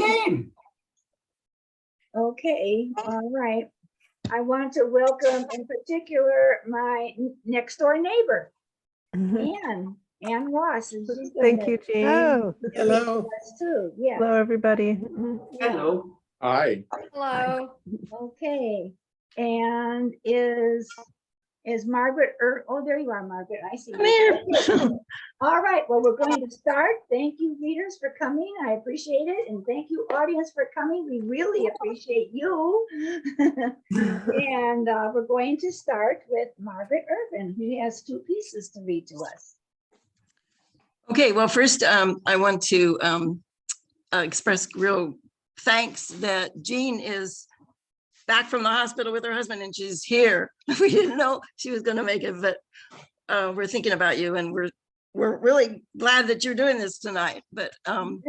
game. Okay, all right. I want to welcome in particular my next door neighbor, Ann Ross. And she's gonna Thank you, Jean. Oh, Hello. us too. Yeah. hello, everybody. Hello. Hi. Hello. Okay. And is Margaret? Oh, there you are, Margaret. I see. come here. Okay. All right. Well, we're going to start. Thank you, readers, for coming. I appreciate it, and thank you, audience, for coming. We really appreciate you. And we're going to start with Margaret Irvin, who has two pieces to read to us. Okay, well, first, I want to express real thanks that Jean is back from the hospital with her husband and she's here. We didn't know she was going to make it, but we're thinking about you and we're really glad that you're doing this tonight. But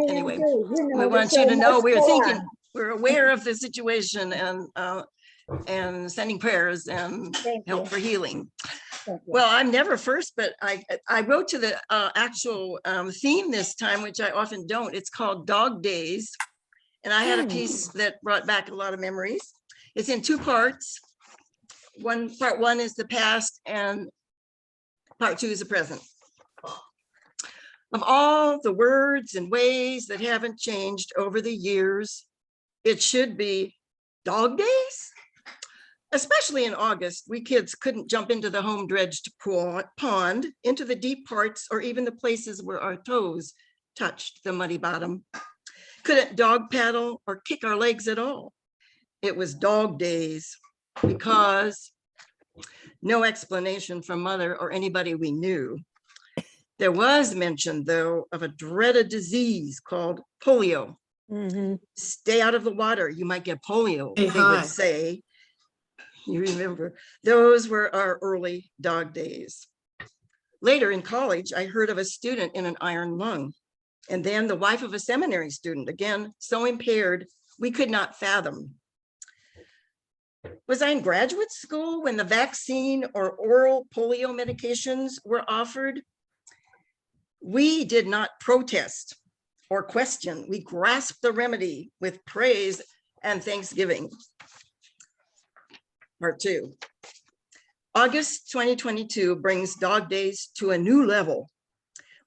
anyway, we want you to know we're aware of the situation and sending prayers and help for healing. Well, I'm never first, but I wrote to the actual theme this time, which I often don't. It's called Dog Days. And I had a piece that brought back a lot of memories. It's in two parts. Part one is the past and part two is the present. Of all the words and ways that haven't changed over the years, it should be dog days. Especially in August, we kids couldn't jump into the home dredged pond, into the deep parts, or even the places where our toes touched the muddy bottom. Couldn't dog paddle or kick our legs at all. It was dog days because no explanation from mother or anybody we knew. There was mention, though, of a dreaded disease called polio. Stay out of the water, you might get polio, they would say. You remember, those were our early dog days. Later in college, I heard of a student in an iron lung, and then the wife of a seminary student, again, so impaired, we could not fathom. Was I in graduate school when the vaccine or oral polio medications were offered? We did not protest or question. We grasped the remedy with praise and thanksgiving. Part two. August 2022 brings dog days to a new level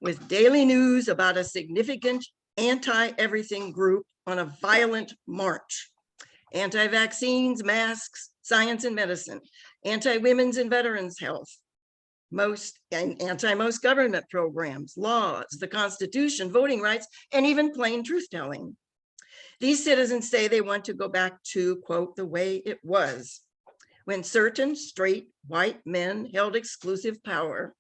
with daily news about a significant anti-everything group on a violent march. Anti-vaccines, masks, science and medicine, anti-women's and veterans health, anti-most government programs, laws, the Constitution, voting rights, and even plain truth-telling. These citizens say they want to go back to, quote, the way it was, when certain straight white men held exclusive power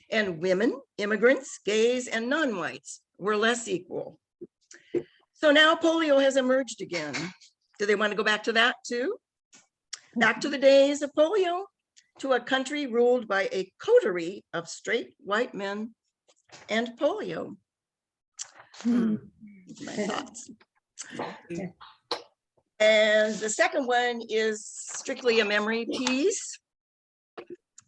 and women, immigrants, gays, and non-whites were less equal. So now polio has emerged again. Do they want to go back to that too? Back to the days of polio, to a country ruled by a coterie of straight white men and polio. My thoughts. And the second one is strictly a memory piece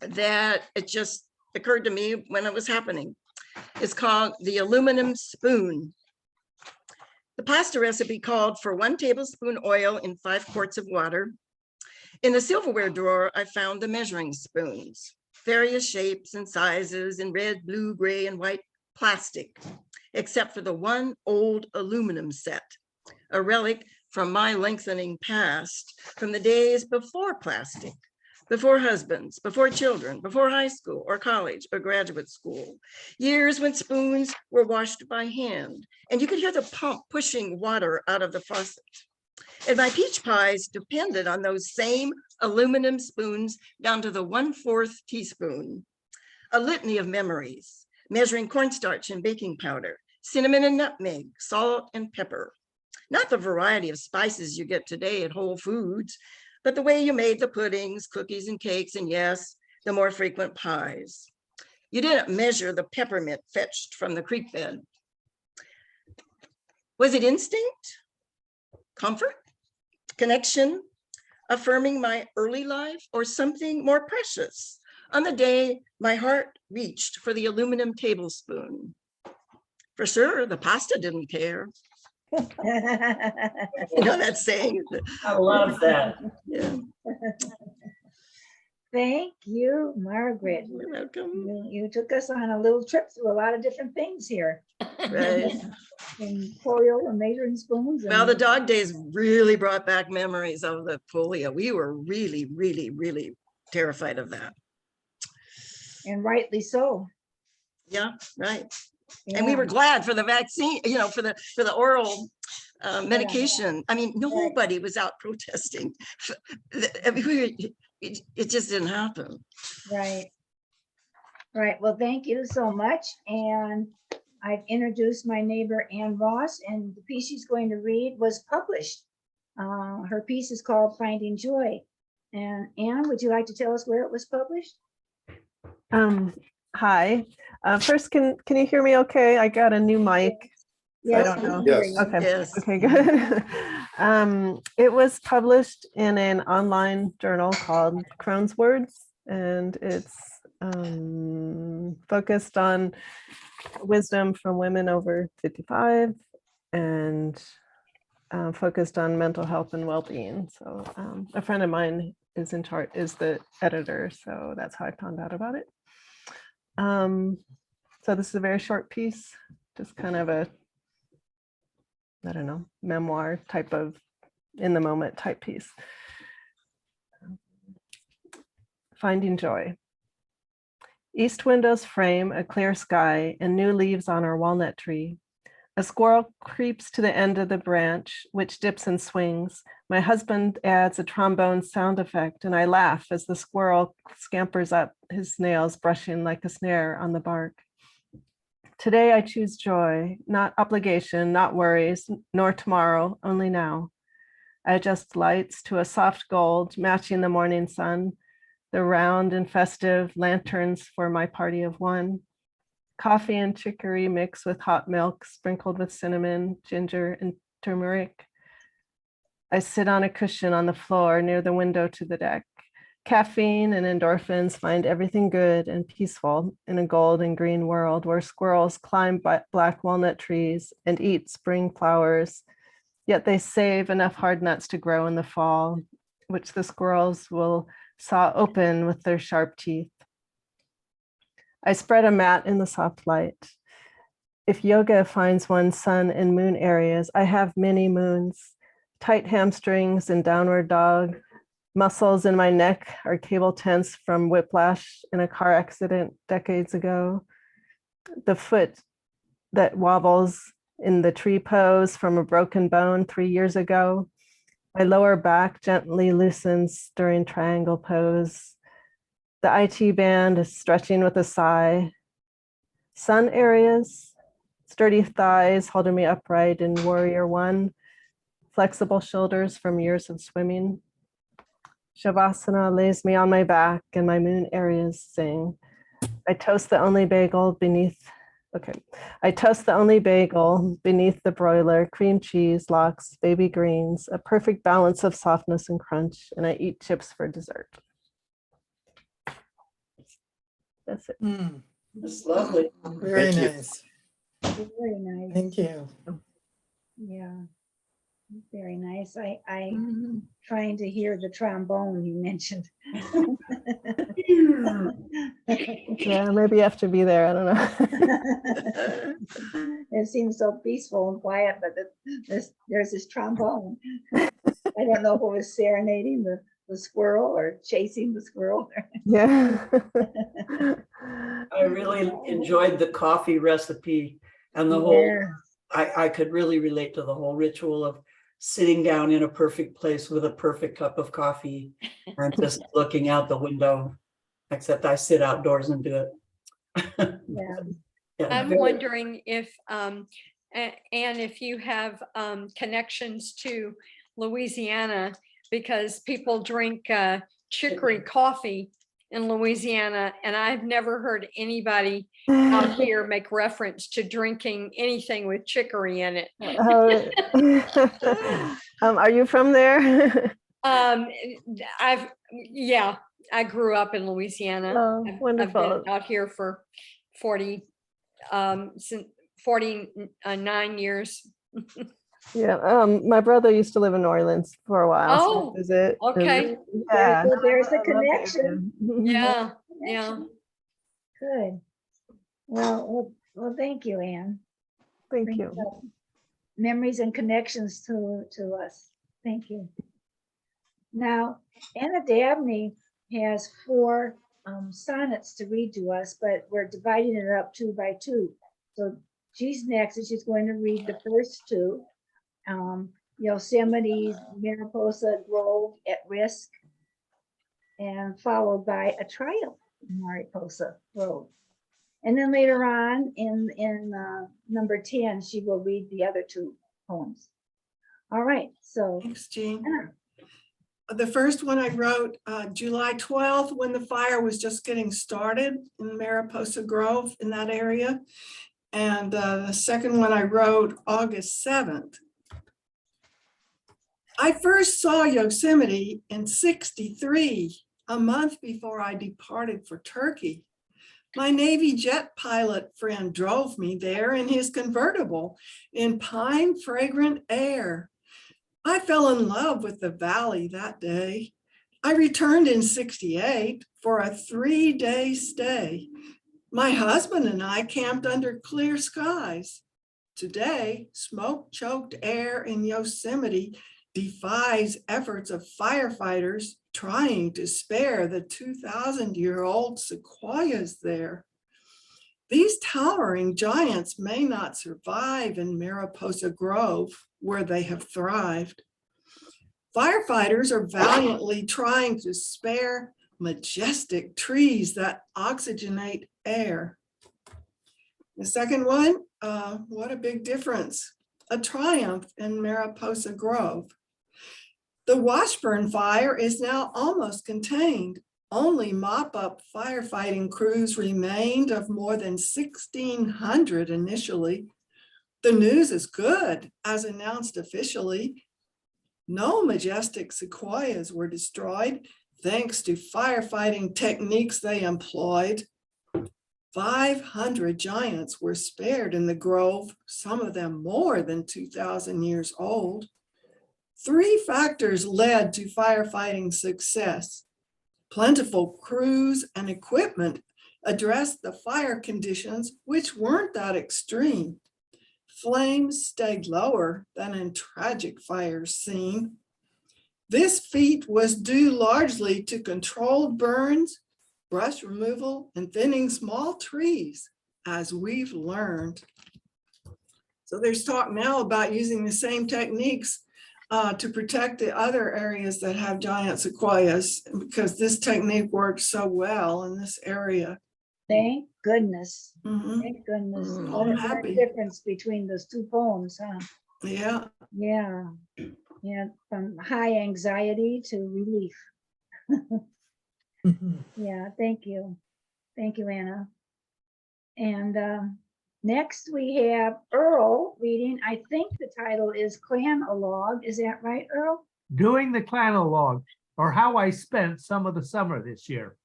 that it just occurred to me when it was happening. It's called The Aluminum Spoon. The pasta recipe called for 1 tablespoon oil in 5 quarts of water. In the silverware drawer, I found the measuring spoons, various shapes and sizes in red, blue, gray, and white plastic, except for the one old aluminum set, a relic from my lengthening past, from the days before plastic, before husbands, before children, before high school or college or graduate school, years when spoons were washed by hand and you could hear the pump pushing water out of the faucet. And my peach pies depended on those same aluminum spoons down to the 1/4 teaspoon. A litany of memories, measuring cornstarch and baking powder, cinnamon and nutmeg, salt and pepper. Not the variety of spices you get today at Whole Foods, but the way you made the puddings, cookies, and cakes, and yes, the more frequent pies. You didn't measure the peppermint fetched from the creek bed. Was it instinct, comfort, connection, affirming my early life, or something more precious? On the day my heart reached for the aluminum tablespoon. For sure, the pasta didn't care. You know that saying? I love that. Yeah, Thank you, Margaret. you're welcome. You took us on a little trip through a lot of different things here. Right. And polio and measuring spoons. Well, and- the dog days really brought back memories of the polio. We were really, really, really terrified of that. And rightly so. Yeah, right. And we Yeah. were glad for the vaccine, you know, for the oral medication. I mean, nobody was out protesting. I mean, it just didn't happen. Right. Right. Well, thank you so much. And I've introduced my neighbor Ann Ross, and the piece she's going to read was published. Her piece is called Finding Joy. And Ann, would you like to tell us where it was published? Hi. First, can you hear me okay? I got a new mic. So I Yes, don't we know. can hear Yes. you. Okay. Yes. Okay, good. It was published in an online journal called Crohn's Words, and it's focused on wisdom from women over 55 and focused on mental health and well-being. So a friend of mine is in charge, is the editor, so that's how I found out about it. So this is a very short piece, just kind of a, I don't know, memoir type of in the moment type piece. Finding joy. East windows frame a clear sky and new leaves on our walnut tree. A squirrel creeps to the end of the branch, which dips and swings. My husband adds a trombone sound effect, and I laugh as the squirrel scampers up, his nails brushing like a snare on the bark. Today I choose joy, not obligation, not worries, nor tomorrow, only now. I adjust lights to a soft gold, matching the morning sun, the round and festive lanterns for my party of one. Coffee and chicory mixed with hot milk, sprinkled with cinnamon, ginger, and turmeric. I sit on a cushion on the floor near the window to the deck. Caffeine and endorphins find everything good and peaceful in a gold and green world where squirrels climb black walnut trees and eat spring flowers, yet they save enough hard nuts to grow in the fall, which the squirrels will saw open with their sharp teeth. I spread a mat in the soft light. If yoga finds one sun and moon areas, I have many moons, tight hamstrings and downward dog. Muscles in my neck are cable tense from whiplash in a car accident decades ago. The foot that wobbles in the tree pose from a broken bone 3 years ago. My lower back gently loosens during triangle pose. The IT band is stretching with a sigh. Sun areas, sturdy thighs holding me upright in warrior one, flexible shoulders from years of swimming. Shavasana lays me on my back and my moon areas sing. I toast the only bagel beneath the broiler, cream cheese, lox, baby greens, a perfect balance of softness and crunch, and I eat chips for dessert. That's it. That's lovely. Very Thank you. nice. Very nice. Thank you. Yeah. Very nice. I'm trying to hear the trombone you mentioned. Yeah, maybe you have to be there. I don't know. It seems so peaceful and quiet, but there's this trombone. I don't know if it was serenading the squirrel or chasing the squirrel. Yeah. I really enjoyed the coffee recipe and the whole, I could really relate to the whole ritual of sitting down in a perfect place with a perfect cup of coffee and just looking out the window, except I sit outdoors and do it. Yeah. Yeah, I'm very- wondering if, Anne, if you have connections to Louisiana, because people drink chicory coffee in Louisiana, and I've never heard anybody out here make reference to drinking anything with chicory in it. Are you from there? Yeah, I grew up in Louisiana. Oh, I've wonderful. been out here for 49 years. Yeah, my brother used to live in New Orleans for a while. So Oh, I visit. and- okay. Yeah, Well, there's I the love the connection. area. Yeah, yeah. Connection. Good. Well, thank you, Anne. Thank Brings you. up memories and connections to us. Thank you. Now, Anna Dabney has 4 sonnets to read to us, but we're dividing it up 2 by 2. So she's next, and she's going to read the first 2. Yosemite's Mariposa Grove at Risk, and followed by A Triumph in Mariposa Grove. And then later on in number 10, she will read the other 2 poems. All right, so Thanks, Jean. Anna. The first one I wrote July 12th, when the fire was just getting started in Mariposa Grove in that area. And the second one I wrote August 7th. I first saw Yosemite in '63, a month before I departed for Turkey. My Navy jet pilot friend drove me there in his convertible in pine fragrant air. I fell in love with the valley that day. I returned in '68 for a 3-day stay. My husband and I camped under clear skies. Today, smoke-choked air in Yosemite defies efforts of firefighters trying to spare the 2,000-year-old sequoias there. These towering giants may not survive in Mariposa Grove, where they have thrived. Firefighters are valiantly trying to spare majestic trees that oxygenate air. The second one, what a big difference. A triumph in Mariposa Grove. The Washburn fire is now almost contained. Only mop-up firefighting crews remained of more than 1,600 initially. The news is good, as announced officially. No majestic sequoias were destroyed thanks to firefighting techniques they employed. 500 giants were spared in the grove, some of them more than 2,000 years old. 3 factors led to firefighting success. Plentiful crews and equipment addressed the fire conditions, which weren't that extreme. Flames stayed lower than in tragic fires seen. This feat was due largely to controlled burns, brush removal, and thinning small trees, as we've learned. So there's talk now about using the same techniques to protect the other areas that have giant sequoias, because this technique works so well in this area. Thank goodness. Mhm. Thank goodness. Mm. What I'm a happy. difference between those 2 poems, huh? Yeah. Yeah. Yeah, from high anxiety to relief. Yeah, thank you. Thank you, Anna. And next we have Earl reading. I think the title is Clan-a-Log. Is that right, Earl? Doing the Clan-a-Log, or how I spent some of the summer this year.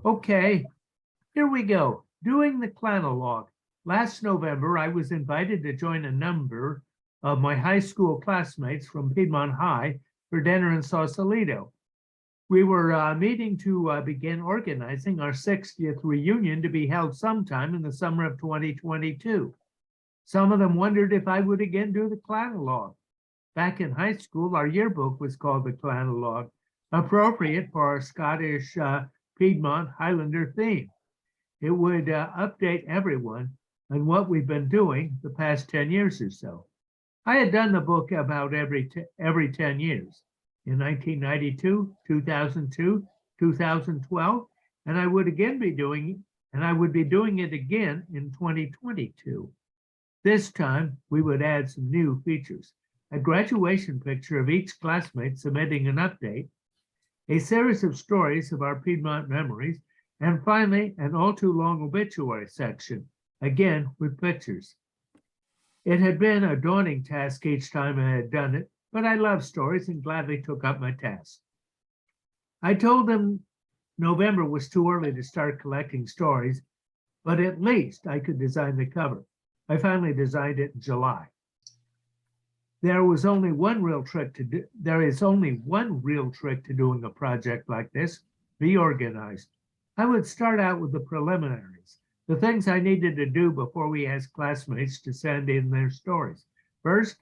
Okay, here we go. Doing the Clan-a-Log. Last November, I was invited to join a number of my high school classmates from Piedmont High for dinner in Sausalito. We were meeting to begin organizing our 60th reunion to be held sometime in the summer of 2022. Some of them wondered if I would again do the Clan-a-Log. Back in high school, our yearbook was called the Clan-a-Log, appropriate for our Scottish Piedmont Highlander theme. It would update everyone on what we've been doing the past 10 years or so. I had done the book about every 10 years. In 1992, 2002, 2012, and I would be doing it again in 2022. This time, we would add some new features: a graduation picture of each classmate submitting an update, a series of stories of our Piedmont memories, and finally, an all too long obituary section, again with pictures. It had been a daunting task each time I had done it, but I love stories and gladly took up my task. I told them November was too early to start collecting stories, but at least I could design the cover. I finally designed it in July. There is only one real trick to doing a project like this: be organized. I would start out with the preliminaries, the things I needed to do before we asked classmates to send in their stories. First,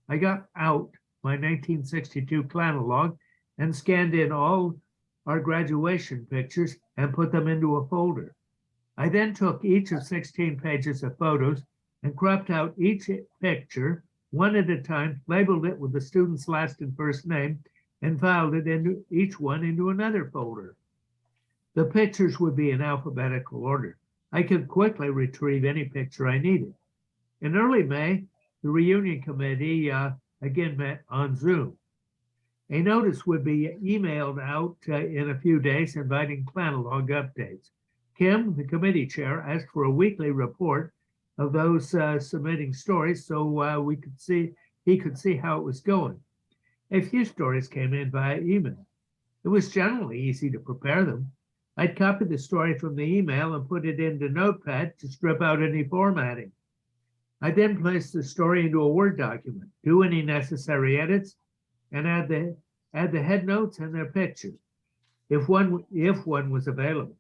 I got out my 1962 Clanalog and scanned in all our graduation pictures and put them into a folder. I then took each of 16 pages of photos and cropped out each picture one at a time, labeled it with the student's last and first name, and filed it into each one into another folder. The pictures would be in alphabetical order. I could quickly retrieve any picture I needed. In early May, the reunion committee again met on Zoom. A notice would be emailed out in a few days inviting Clanalog updates. Kim, the committee chair, asked for a weekly report of those submitting stories so he could see how it was going. A few stories came in via email. It was generally easy to prepare them. I'd copy the story from the email and put it into Notepad to strip out any formatting. I then placed the story into a Word document, do any necessary edits, and add the head notes and their pictures, if one was available.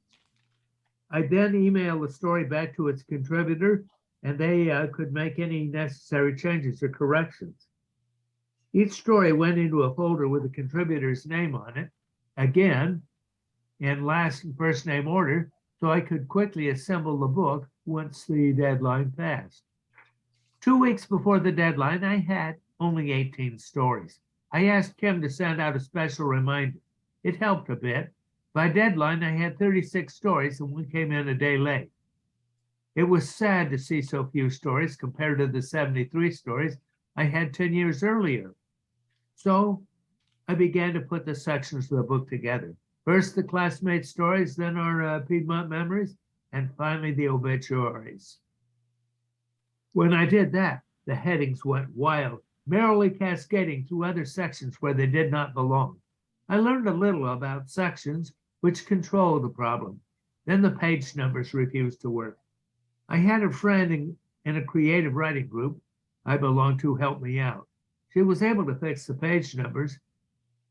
I then email the story back to its contributor, and they could make any necessary changes or corrections. Each story went into a folder with the contributor's name on it, again, in last and first name order, so I could quickly assemble the book once the deadline passed. 2 weeks before the deadline, I had only 18 stories. I asked Kim to send out a special reminder. It helped a bit. By deadline, I had 36 stories and one came in a day late. It was sad to see so few stories compared to the 73 stories I had 10 years earlier. So I began to put the sections of the book together. First the classmate stories, then our Piedmont memories, and finally the obituaries. When I did that, the headings went wild, merrily cascading through other sections where they did not belong. I learned a little about sections which control the problem. Then the page numbers refused to work. I had a friend in a creative writing group I belonged to help me out. She was able to fix the page numbers.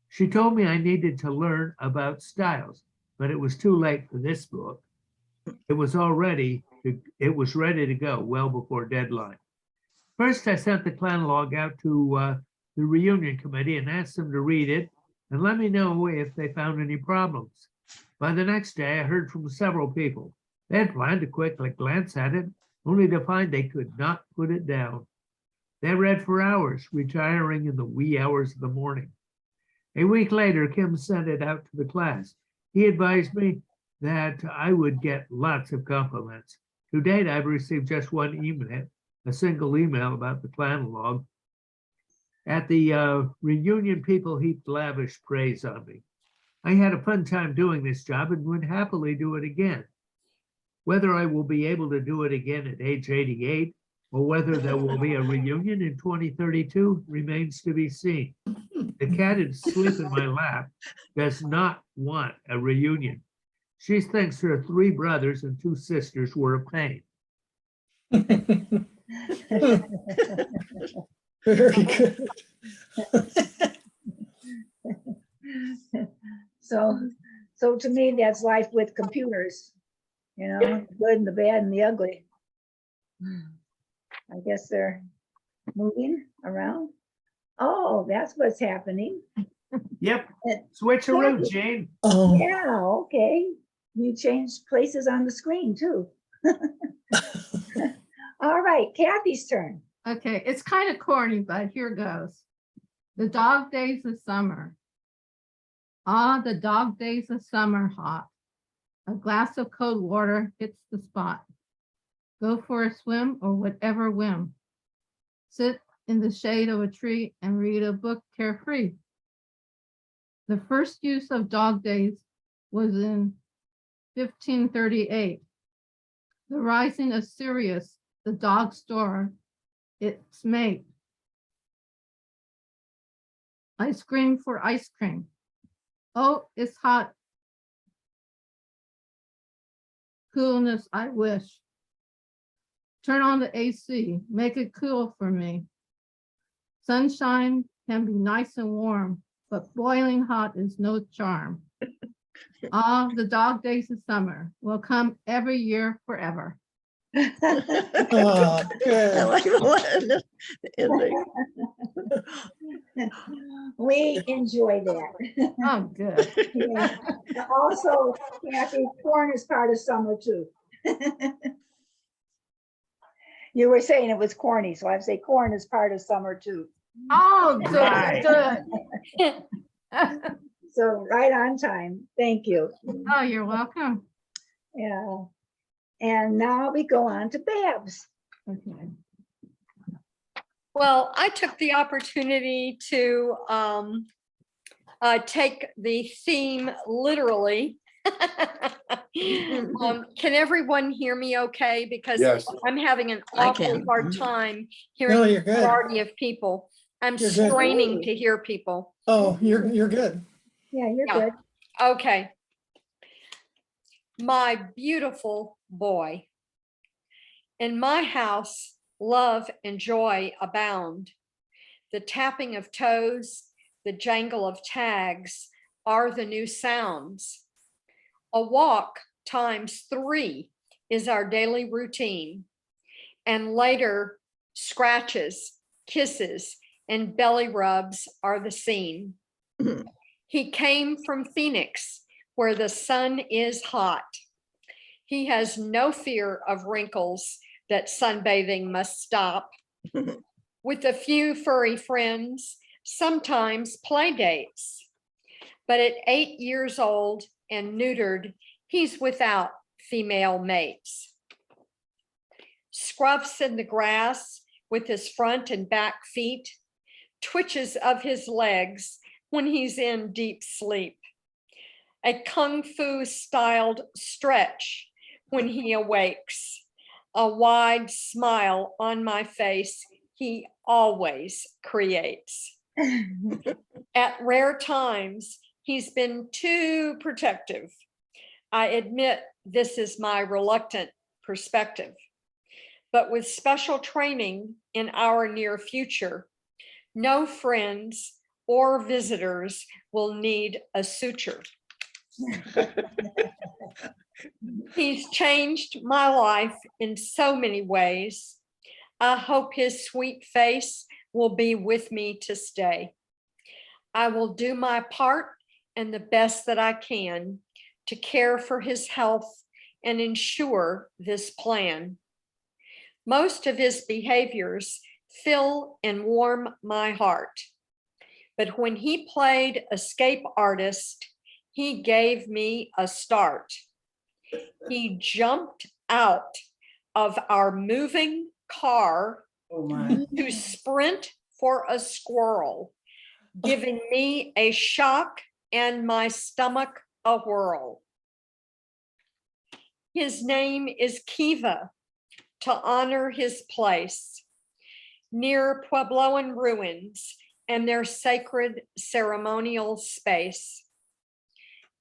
She told me I needed to learn about styles, but it was too late for this book. It was ready to go well before deadline. First, I sent the Clanalog out to the reunion committee and asked them to read it and let me know if they found any problems. By the next day, I heard from several people. They had planned to quickly glance at it, only to find they could not put it down. They read for hours, retiring in the wee hours of the morning. A week later, Kim sent it out to the class. He advised me that I would get lots of compliments. To date, I've received just one email, a single email about the Clanalog. At the reunion, people heaped lavish praise on me. I had a fun time doing this job and would happily do it again. Whether I will be able to do it again at age 88 or whether there will be a reunion in 2032 remains to be seen. The cat asleep in my lap does not want a reunion. She thinks her 3 brothers and 2 sisters were a pain. Very good. So to me, that's life with computers, you know, the good and the bad and the ugly. I guess they're moving around. Oh, that's what's happening. Yep, switcheroo, Jane. Oh, Yeah, okay. You changed places on the screen too. All right, Kathy's turn. Okay, it's kind of corny, but here goes. The dog days of summer. Ah, the dog days of summer hot. A glass of cold water hits the spot. Go for a swim or whatever whim. Sit in the shade of a tree and read a book carefree. The first use of dog days was in 1538. The rising of Sirius, the dog store, its mate. I scream for ice cream. Oh, it's hot. Coolness I wish. Turn on the AC, make it cool for me. Sunshine can be nice and warm, but boiling hot is no charm. Ah, the dog days of summer will come every year forever. Oh, I good. like the ending. We enjoy that. Oh, good. Yeah. Also, Kathy, corn is part of summer too. You were saying it was corny, so I say corn is part of summer too. Oh, Right. good. So right on time. Thank you. Oh, you're welcome. Yeah. And now we go on to Babs. Okay. Well, I took the opportunity to take the theme literally. Can everyone hear me okay? Because Yes. I'm having an I awfully can. hard time No, hearing you're the good. majority of people. I'm You're good. straining to hear people. Oh, you're good. Yeah, you're Yeah. good. Okay. My beautiful boy. In my house, love and joy abound. The tapping of toes, the jangle of tags are the new sounds. A walk times 3 is our daily routine. And later, scratches, kisses, and belly rubs are the scene. He came from Phoenix, where the sun is hot. He has no fear of wrinkles that sunbathing must stop. With a few furry friends, sometimes play dates. But at 8 years old and neutered, he's without female mates. Scruffs in the grass with his front and back feet, twitches of his legs when he's in deep sleep. A kung fu styled stretch when he awakes. A wide smile on my face he always creates. At rare times, he's been too protective. I admit this is my reluctant perspective. But with special training in our near future, no friends or visitors will need a suture. He's changed my life in so many ways. I hope his sweet face will be with me to stay. I will do my part and the best that I can to care for his health and ensure this plan. Most of his behaviors fill and warm my heart. But when he played escape artist, he gave me a start. He jumped out of our moving car Oh my. to sprint for a squirrel, giving me a shock and my stomach a whirl. His name is Kiva, to honor his place near Puebloan ruins and their sacred ceremonial space.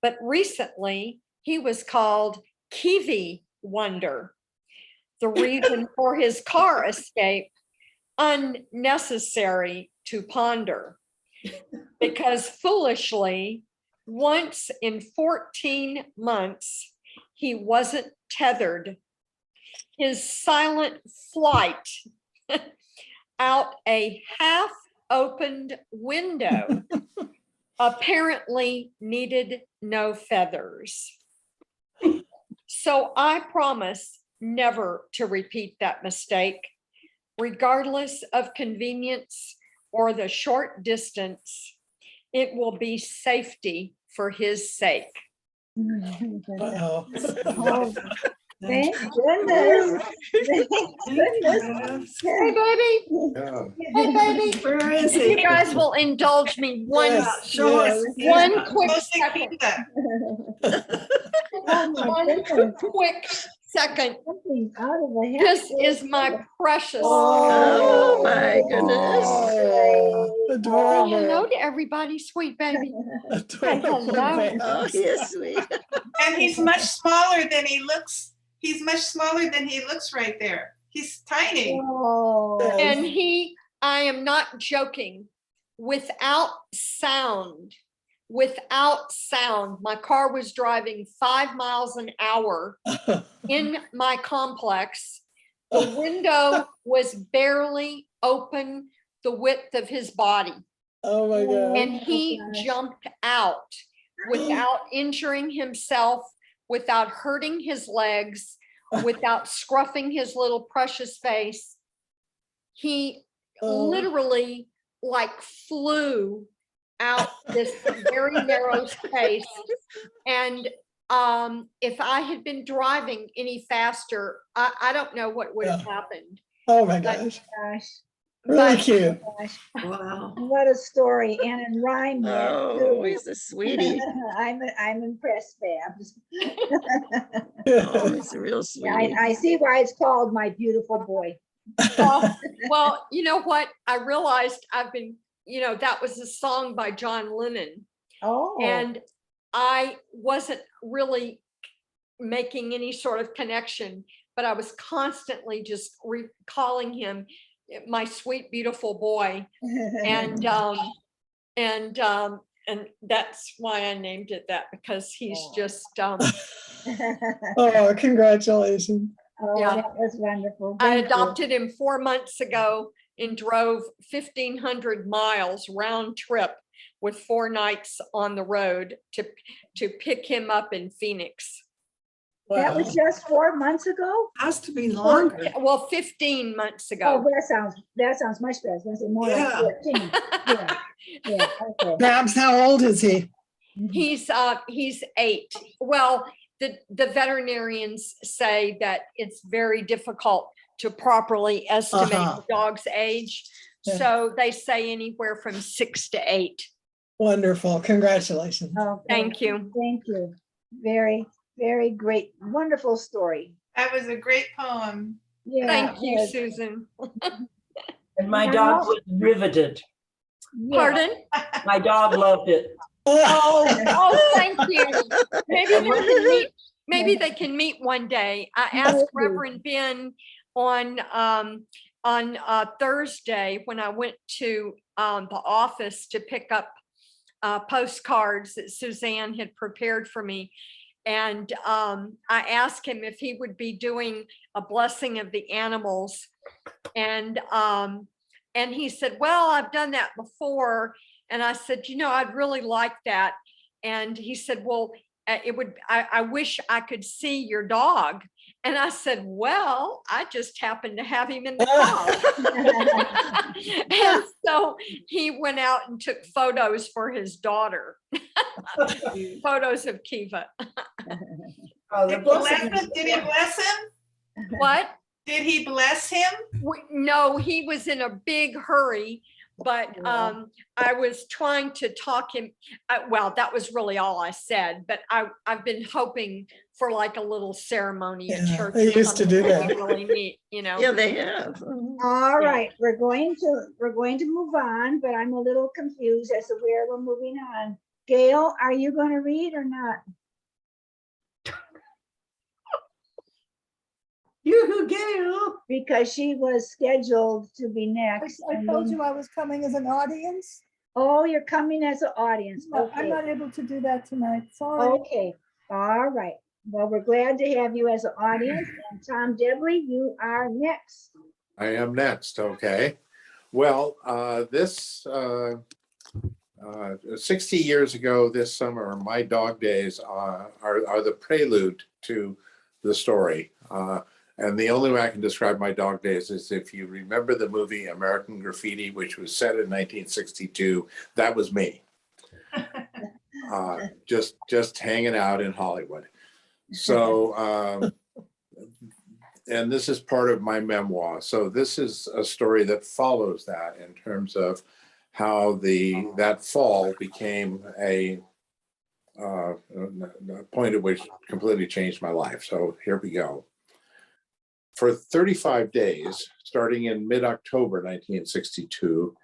But recently, he was called Kiwi Wonder, the reason for his car escape, unnecessary to ponder. Because foolishly, once in 14 months, he wasn't tethered. His silent flight out a half-opened window apparently needed no feathers. So I promise never to repeat that mistake, regardless of convenience or the short distance. It will be safety for his sake. Uh-oh. Oh, thank goodness. Thank goodness. Hey, baby. Yeah. Hey, baby. Where is You he? guys will indulge me one, Yes, Show us. yes. one quick second. Oh my One goodness. quick second. Something out of the hat. This is my precious. Oh, my goodness. Oh, Say adorable. hello to everybody, sweet baby. Adorable hello. baby. Oh, he is sweet. And he's much smaller than he looks. He's much smaller than he looks right there. He's tiny. Oh. And I am not joking, without sound, my car was driving 5 miles an hour in my complex. The window was barely open the width of his body. Oh my God. And he jumped out without injuring himself, without hurting his legs, without scruffing his little precious face. He literally like flew out this very narrow space. And if I had been driving any faster, I don't know what would have happened. Oh my But- gosh. Gosh. Really but- cute. Gosh. Wow. What a story, and in rhyme yet, Oh, too. he's a sweetie. I'm impressed, Babs. Oh, he's a real Yeah, sweetie. I see why it's called My Beautiful Boy. Well, you know what? I realized that was a song by John Lennon. Oh. And I wasn't really making any sort of connection, but I was constantly just recalling him, my sweet, beautiful boy. And that's why I named it that, because he's just, Oh, congratulations. Oh, Yeah. that was wonderful. I Thank you. adopted him 4 months ago and drove 1,500 miles round trip with 4 nights on the road to pick him up in Phoenix. That was just 4 months ago? Has to be longer. Well, 15 months Oh, ago. that sounds much better. I was gonna say more like Yeah. 14. Yeah, yeah, okay. Babs, how old is he? He's 8. Well, the veterinarians say that it's very difficult to properly estimate Uh-huh. the dog's age. Yeah. So they say anywhere from 6 to 8. Wonderful. Congratulations. Okay, Thank you. Thank you. Very, very great, wonderful story. That was a great poem. Yeah. Thank you, yes, Susan. And my Now- dog was riveted. yeah. Pardon? My dog loved it. Oh, thank you. Maybe they can meet one day. I asked Maybe. Reverend Ben on Thursday when I went to the office to pick up postcards that Suzanne had prepared for me. And I asked him if he would be doing a blessing of the animals. And he said, well, I've done that before. And I said, I'd really like that. And he said, well, I wish I could see your dog. And I said, well, I just happened to have him in the car. And so he went out and took photos for his daughter. Photos of Kiva. Oh, the blessing Did he bless him? What? Did he bless him? No, he was in a big hurry, but I was trying to talk him. Well, that was really all I said, but I've been hoping for like a little ceremony at Yeah, church. they or used to do something that'd be that. Really neat, Yeah, they have. All right, we're going to move on, but I'm a little confused as to where we're moving on. Gail, are you going to read or not? Yoo-hoo, Gail. Because she was scheduled to be next. I and told then- you I was coming as an audience. Oh, you're coming as an audience. No, I'm Okay. not able to do that tonight. Sorry. Okay, all right. Well, we're glad to have you as an audience. And Tom Debley, you are next. I am next, okay. Well, 60 years ago this summer, my dog days are the prelude to the story. And the only way I can describe my dog days is if you remember the movie American Graffiti, which was set in 1962, that was me. Just hanging out in Hollywood. So, and this is part of my memoir. So this is a story that follows that in terms of how that fall became a point at which completely changed my life. So here we go. For 35 days, starting in mid-October 1962,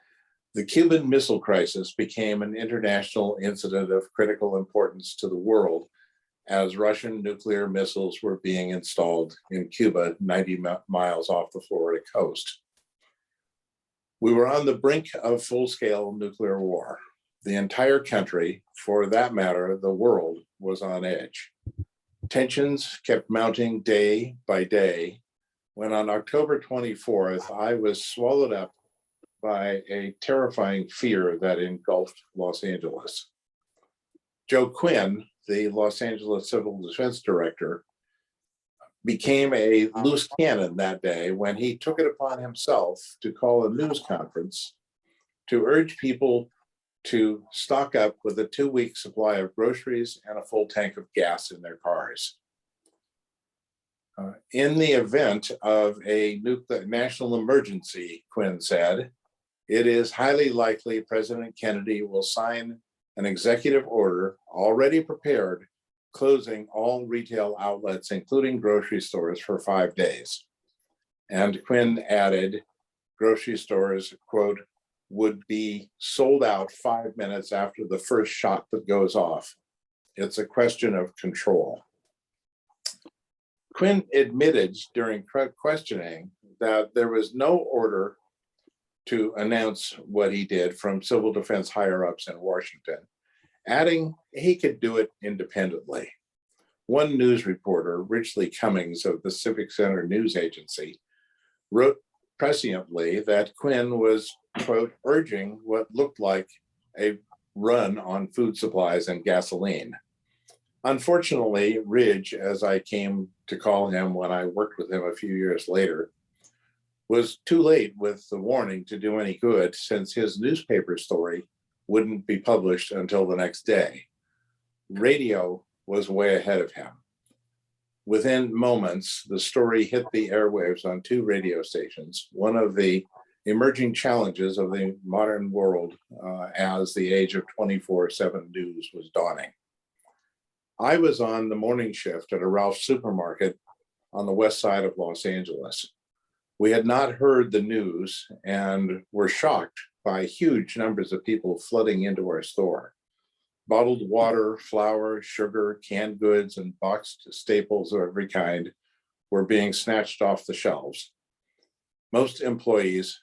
the Cuban Missile Crisis became an international incident of critical importance to the world as Russian nuclear missiles were being installed in Cuba, 90 miles off the Florida coast. We were on the brink of full-scale nuclear war. The entire country, for that matter, the world, was on edge. Tensions kept mounting day by day, when on October 24th, I was swallowed up by a terrifying fear that engulfed Los Angeles. Joe Quinn, the Los Angeles Civil Defense Director, became a loose cannon that day when he took it upon himself to call a news conference to urge people to stock up with a 2-week supply of groceries and a full tank of gas in their cars. In the event of a national emergency, Quinn said, it is highly likely President Kennedy will sign an executive order already prepared, closing all retail outlets, including grocery stores, for 5 days. And Quinn added, grocery stores, quote, would be sold out 5 minutes after the first shot that goes off. It's a question of control. Quinn admitted during questioning that there was no order to announce what he did from civil defense higher-ups in Washington, adding he could do it independently. One news reporter, Richley Cummings of the Civic Center News Agency, wrote presciently that Quinn was, quote, urging what looked like a run on food supplies and gasoline. Unfortunately, Ridge, as I came to call him when I worked with him a few years later, was too late with the warning to do any good, since his newspaper story wouldn't be published until the next day. Radio was way ahead of him. Within moments, the story hit the airwaves on 2 radio stations, one of the emerging challenges of the modern world as the age of 24/7 news was dawning. I was on the morning shift at a Ralph's supermarket on the west side of Los Angeles. We had not heard the news and were shocked by huge numbers of people flooding into our store. Bottled water, flour, sugar, canned goods, and boxed staples of every kind were being snatched off the shelves. Most employees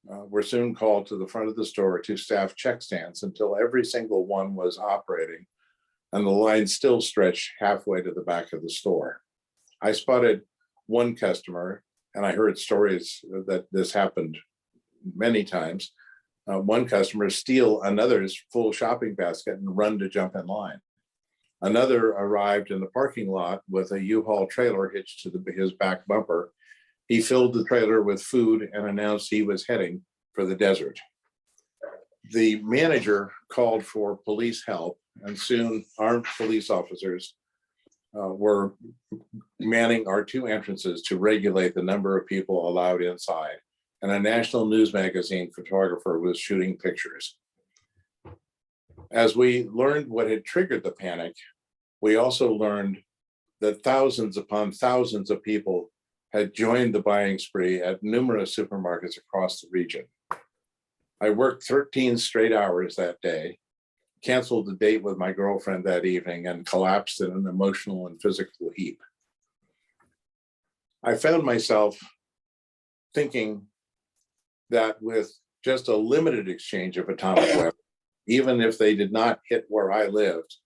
were soon called to the front of the store to staff check stands until every single one was operating, and the line still stretched halfway to the back of the store. I spotted one customer, and I heard stories that this happened many times. One customer steal another's full shopping basket and run to jump in line. Another arrived in the parking lot with a U-Haul trailer hitched to his back bumper. He filled the trailer with food and announced he was heading for the desert. The manager called for police help, and soon armed police officers were manning our 2 entrances to regulate the number of people allowed inside. And a national news magazine photographer was shooting pictures. As we learned what had triggered the panic, we also learned that thousands upon thousands of people had joined the buying spree at numerous supermarkets across the region. I worked 13 straight hours that day, canceled the date with my girlfriend that evening, and collapsed in an emotional and physical heap. I found myself thinking that with just a limited exchange of atomic weapons, even if they did not hit where I lived,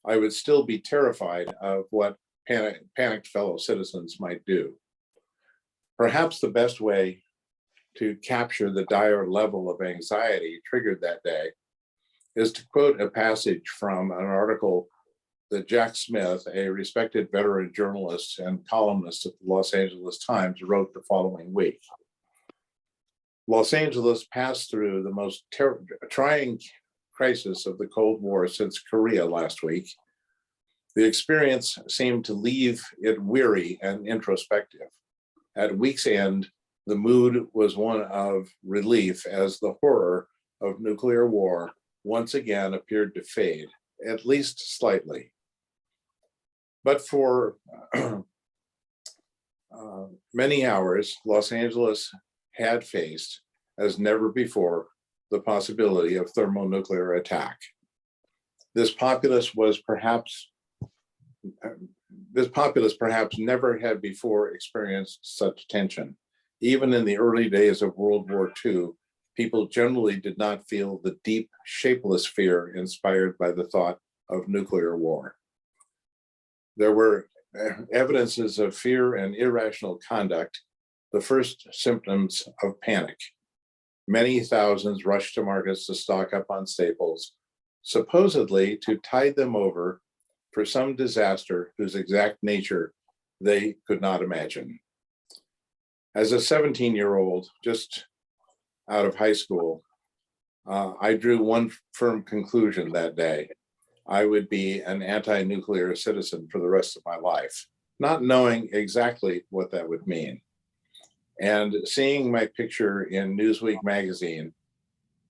I would still be terrified of what panicked fellow citizens might do. Perhaps the best way to capture the dire level of anxiety triggered that day is to quote a passage from an article that Jack Smith, a respected veteran journalist and columnist at the Los Angeles Times, wrote the following week. Los Angeles passed through the most trying crisis of the Cold War since Korea last week. The experience seemed to leave it weary and introspective. At week's end, the mood was one of relief as the horror of nuclear war once again appeared to fade, at least slightly. But for many hours, Los Angeles had faced, as never before, the possibility of thermonuclear attack. This populace was perhaps this populace perhaps never had before experienced such tension. Even in the early days of World War II, people generally did not feel the deep, shapeless fear inspired by the thought of nuclear war. There were evidences of fear and irrational conduct, the first symptoms of panic. Many thousands rushed to markets to stock up on staples, supposedly to tide them over for some disaster whose exact nature they could not imagine. As a 17-year-old, just out of high school, I drew one firm conclusion that day. I would be an anti-nuclear citizen for the rest of my life, not knowing exactly what that would mean. And seeing my picture in Newsweek magazine,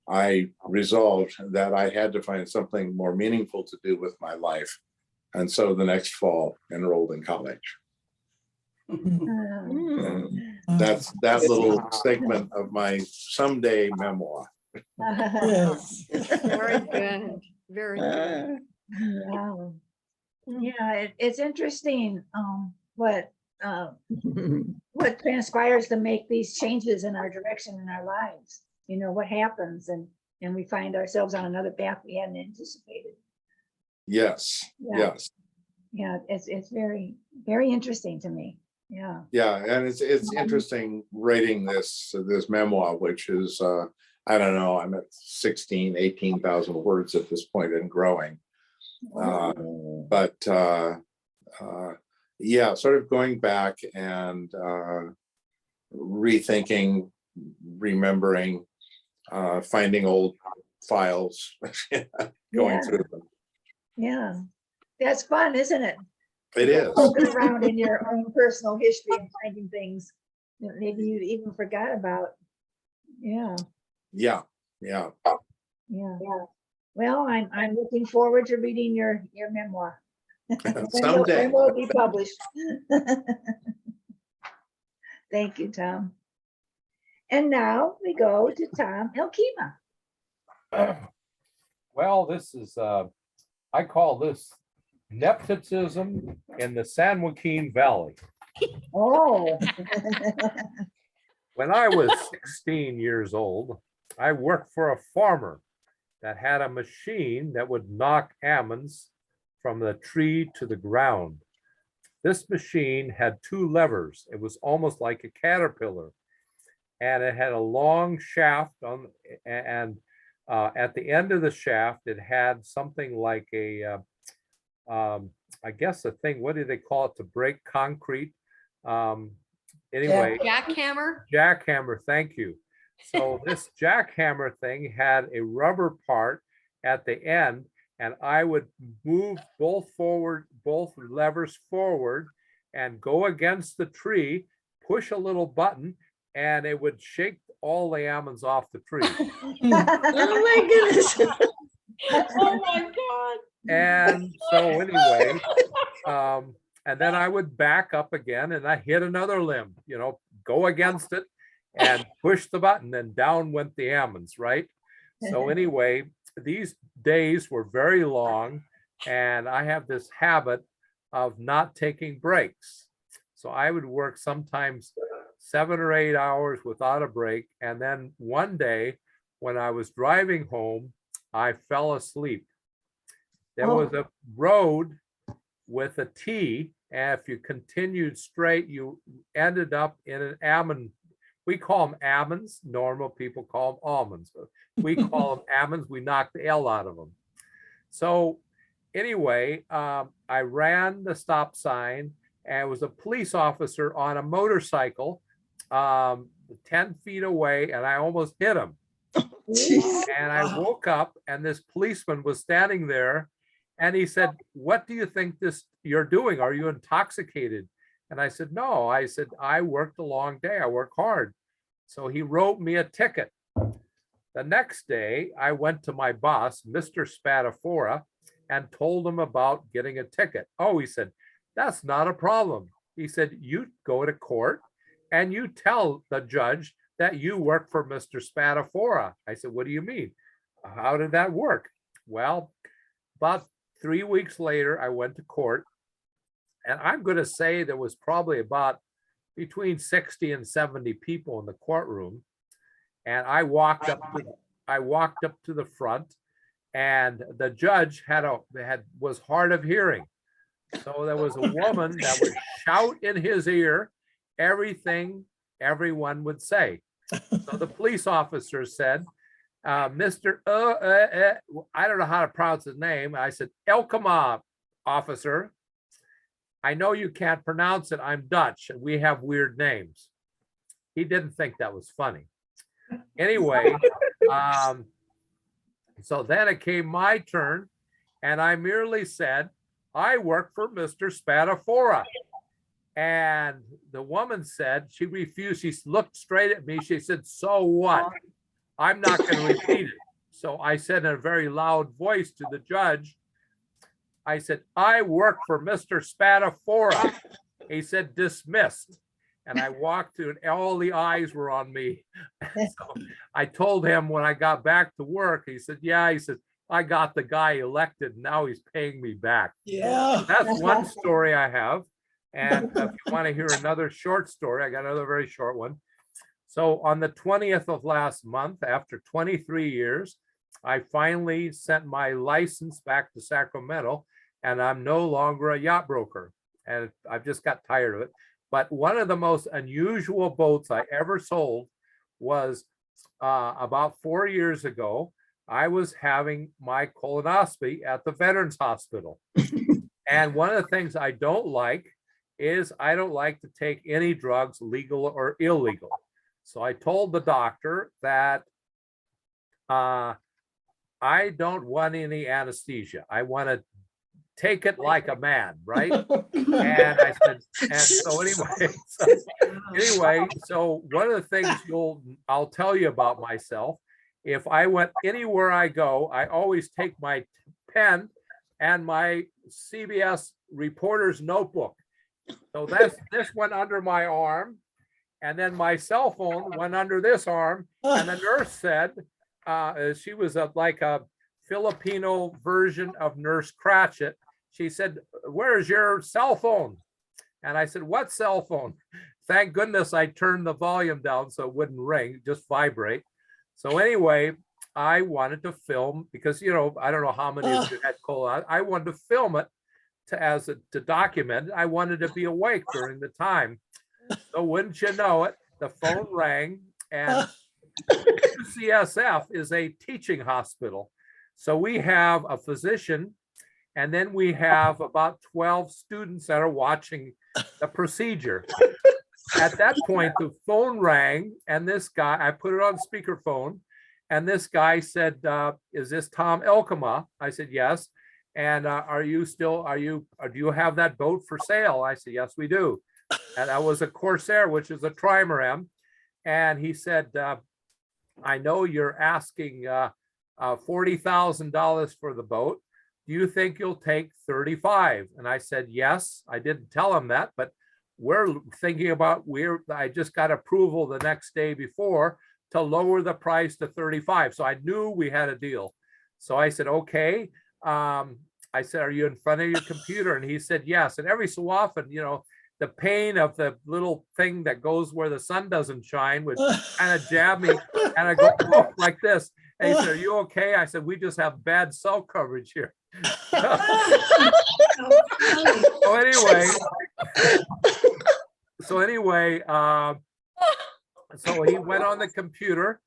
I resolved that I had to find something more meaningful to do with my life. And so the next fall, enrolled in college. And that's that little segment of my someday memoir. Yes. Very good. Very good. Wow. Yeah, it's interesting what transpires to make these changes in our direction in our lives. You know, what happens and we find ourselves on another path we hadn't anticipated. Yes, Yeah. yes. Yeah, it's very, very interesting to me. Yeah. Yeah, and it's interesting writing this memoir, which is, I don't know, I'm at 18,000 words at this point and growing. But yeah, sort of going back and rethinking, remembering, finding old files, going through them. Yeah, that's fun, isn't it? It is. Looking around in your own personal history and finding things that maybe you even forgot about. Yeah. Yeah, yeah. Yeah. Well, I'm looking forward to reading your memoir. Someday. When will it be published? Thank you, Tom. And now we go to Tom Elkima. Well, this is, I call this nepotism in the San Joaquin Valley. Oh. When I was 16 years old, I worked for a farmer that had a machine that would knock almonds from the tree to the ground. This machine had two levers. It was almost like a caterpillar, and it had a long shaft on, and at the end of the shaft, it had something like a, I guess a thing, what do they call it, to break concrete? Anyway. Jackhammer? Jackhammer, thank you. So this jackhammer thing had a rubber part at the end, and I would move both levers forward and go against the tree, push a little button, and it would shake all the almonds off the tree. Oh my goodness. Oh my God. And so anyway, and then I would back up again and I hit another limb, you know, go against it and push the button, and down went the almonds, right? So anyway, these days were very long, and I have this habit of not taking breaks. So I would work sometimes 7 or 8 hours without a break. And then one day when I was driving home, I fell asleep. There was a road with a T, and if you continued straight, you ended up in an almond. We call them almonds. Normal people call them almonds, but we call them almonds. We knock the L out of them. So anyway, I ran the stop sign, and it was a police officer on a motorcycle 10 feet away, and I almost hit him. And I woke up, and this policeman was standing there, and he said, "What do you think you're doing? Are you intoxicated?" And I said, "No." I said, "I worked a long day. I work hard." So he wrote me a ticket. The next day, I went to my boss, Mr. Spatafora, and told him about getting a ticket. Oh, he said, "That's not a problem." He said, "You go to court and you tell the judge that you work for Mr. Spatafora." I said, "What do you mean? How did that work?" Well, about 3 weeks later, I went to court, And I'm going to say there was probably about between 60 and 70 people in the courtroom. And I walked up to the front, and the judge was hard of hearing. So there was a woman that would shout in his ear everything everyone would say. So the police officer said, Mr. I don't know how to pronounce his name. I said, Elkima, officer. I know you can't pronounce it. I'm Dutch and we have weird names. He didn't think that was funny. Anyway, so then it came my turn, and I merely said, I work for Mr. Spadafora. And the woman said, she refused. She looked straight at me. She said, so what? I'm not going to repeat it. So I said in a very loud voice to the judge, I said, I work for Mr. Spadafora. He said, dismissed. And I walked to, and all the eyes were on me. So I told him when I got back to work, he said, yeah, he said, I got the guy elected. Now he's paying me back. Yeah. That's one story I have. And if you want to hear another short story, I got another very short one. So on the 20th of last month, after 23 years, I finally sent my license back to Sacramento, and I'm no longer a yacht broker. And I've just got tired of it. But one of the most unusual boats I ever sold was about 4 years ago. I was having my colonoscopy at the Veterans Hospital. And one of the things I don't like is I don't like to take any drugs, legal or illegal. So I told the doctor that I don't want any anesthesia. I want to take it like a man, right? And I said, and so anyway, so one of the things I'll tell you about myself, if I went anywhere I go, I always take my pen and my CBS reporter's notebook. So this went under my arm, and then my cell phone went under this arm. And the nurse said, she was like a Filipino version of Nurse Cratchit. She said, where's your cell phone? And I said, what cell phone? Thank goodness I turned the volume down so it wouldn't ring, just vibrate. So anyway, I wanted to film because, you know, I don't know how many of you had colon. I wanted to film it to document. I wanted to be awake during the time. So wouldn't you know it, the phone rang, and UCSF is a teaching hospital. So we have a physician, and then we have about 12 students that are watching the procedure. At that point, the phone rang, and this guy, I put it on speakerphone, and this guy said, is this Tom Elkima? I said, yes. And do you have that boat for sale? I said, yes, we do. And that was a Corsair, which is a trimaran. And he said, I know you're asking $40,000 for the boat. Do you think you'll take 35? And I said, yes. I didn't tell him that, but we're thinking about, I just got approval the next day before to lower the price to 35. So I knew we had a deal. So I said, okay. I said, are you in front of your computer? And he said, yes. And every so often, you know, the pain of the little thing that goes where the sun doesn't shine would kind of jab me. And I go, oh, like this. And he said, are you okay? I said, we just have bad cell coverage here. So anyway, so he went on the computer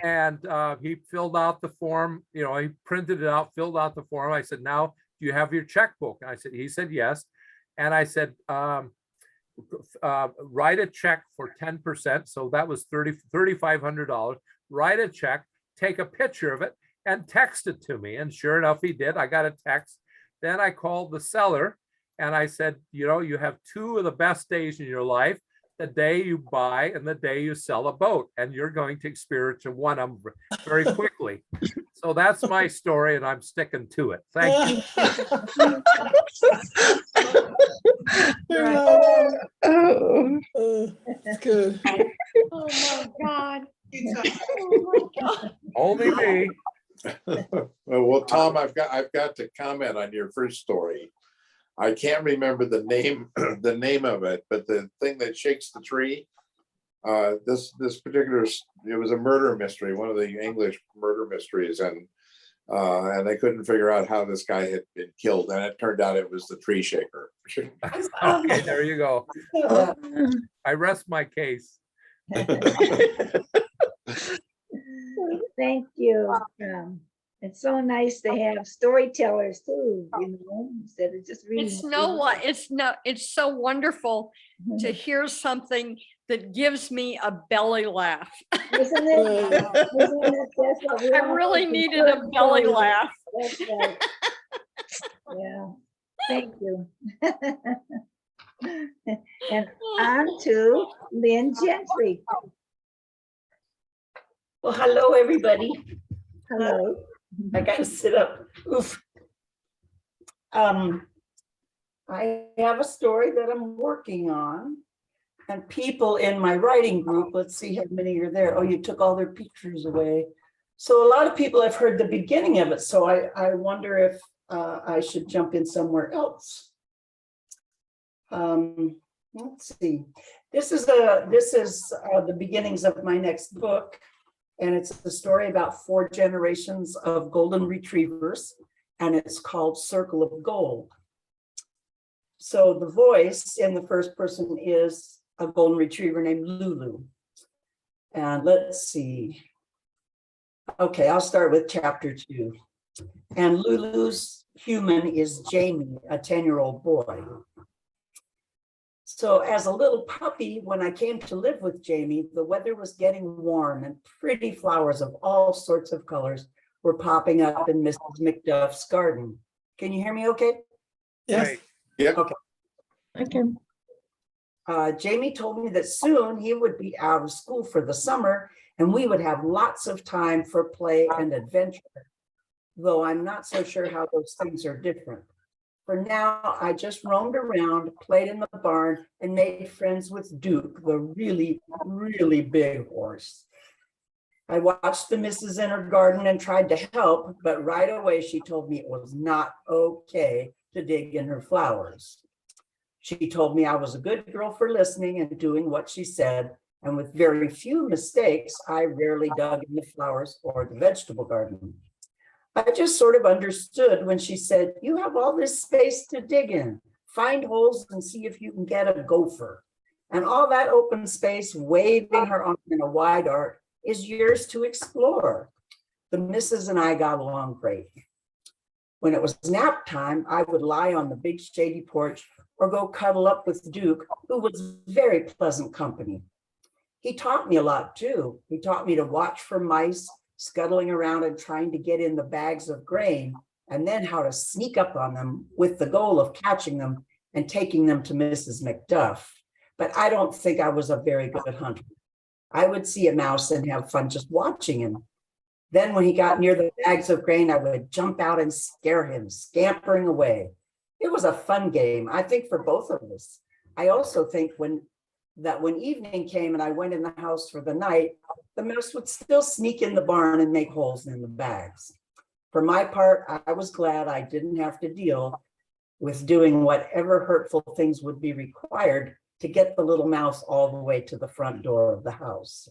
and he filled out the form. You know, he printed it out, filled out the form. I said, now, do you have your checkbook? He said, yes. And I said, write a check for 10%. So that was $3,500. Write a check, take a picture of it, and text it to me. And sure enough, he did. I got a text. Then I called the seller and I said, you know, you have two of the best days in your life, the day you buy and the day you sell a boat, and you're going to experience one of them very quickly. So that's my story, and I'm sticking to it. Thank you. Good. Oh my God. Only me. Well, Tom, I've got to comment on your first story. I can't remember the name, the name of it, but the thing that shakes the tree. This particular, it was a murder mystery, one of the English murder mysteries, and they couldn't figure out how this guy had been killed, and it turned out it was the tree shaker. Okay, there you go. I rest my case. Thank you. It's so nice to have storytellers too, instead of just reading. It's so wonderful to hear something that gives me a belly laugh. Isn't it? That's what we I all really need, needed a belly laugh. That's right. Yeah, thank you. And on to Lynn Gentry. Well, hello, everybody. Hello. I gotta sit up. Oof. I have a story that I'm working on, and people in my writing group, let's see how many are there. Oh, you took all their pictures away. So a lot of people have heard the beginning of it. So I wonder if I should jump in somewhere else. Let's see. This is the beginnings of my next book. And it's a story about 4 generations of golden retrievers, and it's called Circle of Gold. So the voice in the first person is a golden retriever named Lulu. And let's see. Okay, I'll start with chapter 2. And Lulu's human is Jamie, a 10-year-old boy. So as a little puppy, when I came to live with Jamie, the weather was getting warm and pretty flowers of all sorts of colors were popping up in Mrs. McDuff's garden. Can you hear me okay? Yes. Yeah. Okay. I can. Jamie told me that soon he would be out of school for the summer and we would have lots of time for play and adventure, though I'm not so sure how those things are different. For now, I just roamed around, played in the barn, and made friends with Duke, the really, really big horse. I watched the missus in her garden and tried to help, but right away she told me it was not okay to dig in her flowers. She told me I was a good girl for listening and doing what she said, and with very few mistakes, I rarely dug in the flowers or the vegetable garden. I just sort of understood when she said, you have all this space to dig in, find holes and see if you can get a gopher. And all that open space, waving her arm in a wide arc, is yours to explore. The missus and I got along great. When it was nap time, I would lie on the big shady porch or go cuddle up with Duke, who was very pleasant company. He taught me a lot too. He taught me to watch for mice scuttling around and trying to get in the bags of grain, and then how to sneak up on them with the goal of catching them and taking them to Mrs. McDuff. But I don't think I was a very good hunter. I would see a mouse and have fun just watching him. Then when he got near the bags of grain, I would jump out and scare him, scampering away. It was a fun game, I think, for both of us. I also think when evening came and I went in the house for the night, the mouse would still sneak in the barn and make holes in the bags. For my part, I was glad I didn't have to deal with doing whatever hurtful things would be required to get the little mouse all the way to the front door of the house.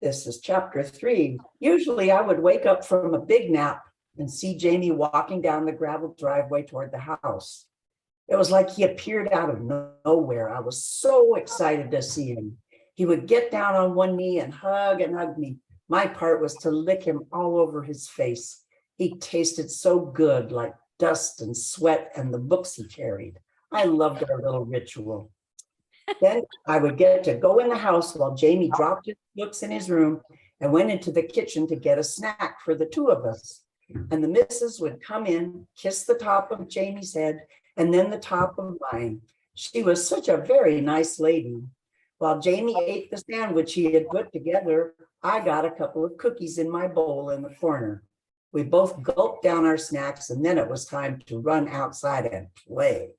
This is chapter 3. Usually I would wake up from a big nap and see Jamie walking down the gravel driveway toward the house. It was like he appeared out of nowhere. I was so excited to see him. He would get down on one knee and hug me. My part was to lick him all over his face. He tasted so good, like dust and sweat and the books he carried. I loved our little ritual. Then I would get to go in the house while Jamie dropped his books in his room and went into the kitchen to get a snack for the 2 of us. And the missus would come in, kiss the top of Jamie's head, and then the top of mine. She was such a very nice lady. While Jamie ate the sandwich he had put together, I got a couple of cookies in my bowl in the corner. We both gulped down our snacks, and then it was time to run outside and play.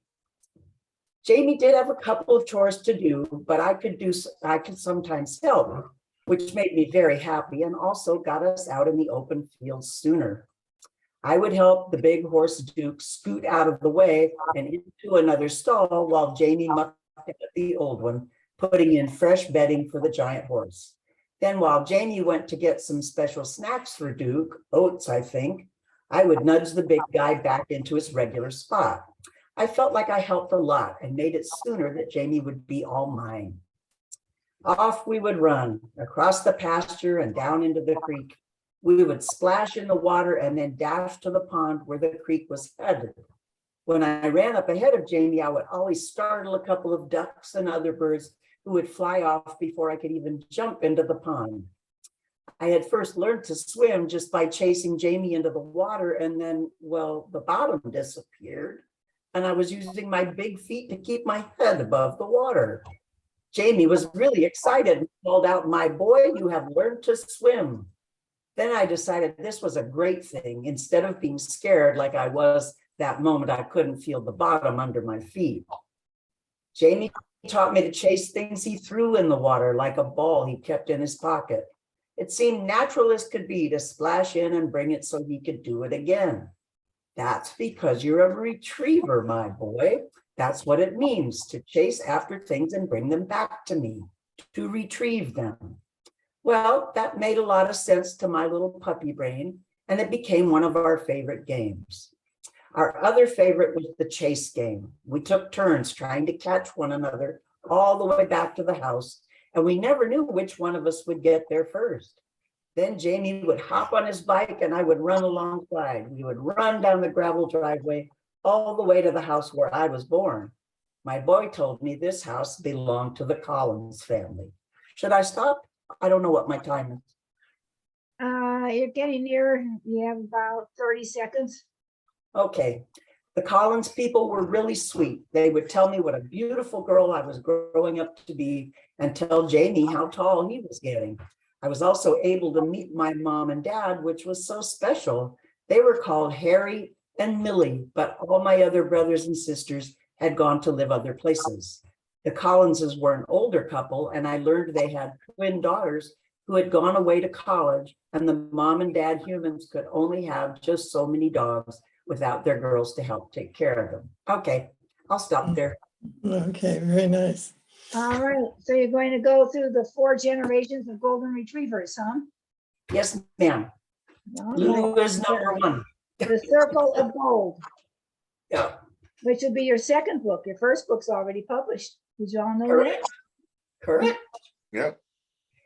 Jamie did have a couple of chores to do, but I could sometimes help, which made me very happy and also got us out in the open fields sooner. I would help the big horse Duke scoot out of the way and into another stall while Jamie mucked at the old one, putting in fresh bedding for the giant horse. Then while Jamie went to get some special snacks for Duke, oats, I think, I would nudge the big guy back into his regular spot. I felt like I helped a lot and made it sooner that Jamie would be all mine. Off we would run across the pasture and down into the creek. We would splash in the water and then dash to the pond where the creek was headed. When I ran up ahead of Jamie, I would always startle a couple of ducks and other birds who would fly off before I could even jump into the pond. I had first learned to swim just by chasing Jamie into the water, and then, well, the bottom disappeared, and I was using my big feet to keep my head above the water. Jamie was really excited and called out, "My boy, you have learned to swim." Then I decided this was a great thing. Instead of being scared like I was that moment, I couldn't feel the bottom under my feet. Jamie taught me to chase things he threw in the water like a ball he kept in his pocket. It seemed natural as could be to splash in and bring it so he could do it again. That's because you're a retriever, my boy. That's what it means to chase after things and bring them back to me, to retrieve them. Well, that made a lot of sense to my little puppy brain, and it became one of our favorite games. Our other favorite was the chase game. We took turns trying to catch one another all the way back to the house, and we never knew which one of us would get there first. Then Jamie would hop on his bike and I would run alongside. We would run down the gravel driveway all the way to the house where I was born. My boy told me this house belonged to the Collins family. Should I stop? I don't know what my time is. You're getting near, you have about 30 seconds. Okay. The Collins people were really sweet. They would tell me what a beautiful girl I was growing up to be and tell Jamie how tall he was getting. I was also able to meet my mom and dad, which was so special. They were called Harry and Millie, but all my other brothers and sisters had gone to live other places. The Collinses were an older couple, and I learned they had twin daughters who had gone away to college, and the mom and dad humans could only have just so many dogs without their girls to help take care of them. Okay, I'll stop there. Okay, very nice. All right, so you're going to go through the 4 generations of golden retrievers, huh? Yes, ma'am. Lulu is number 1. The Circle of Gold, Yeah, which will be your second book. Your first book's already published. Did you all know that? correct. Correct. Yep.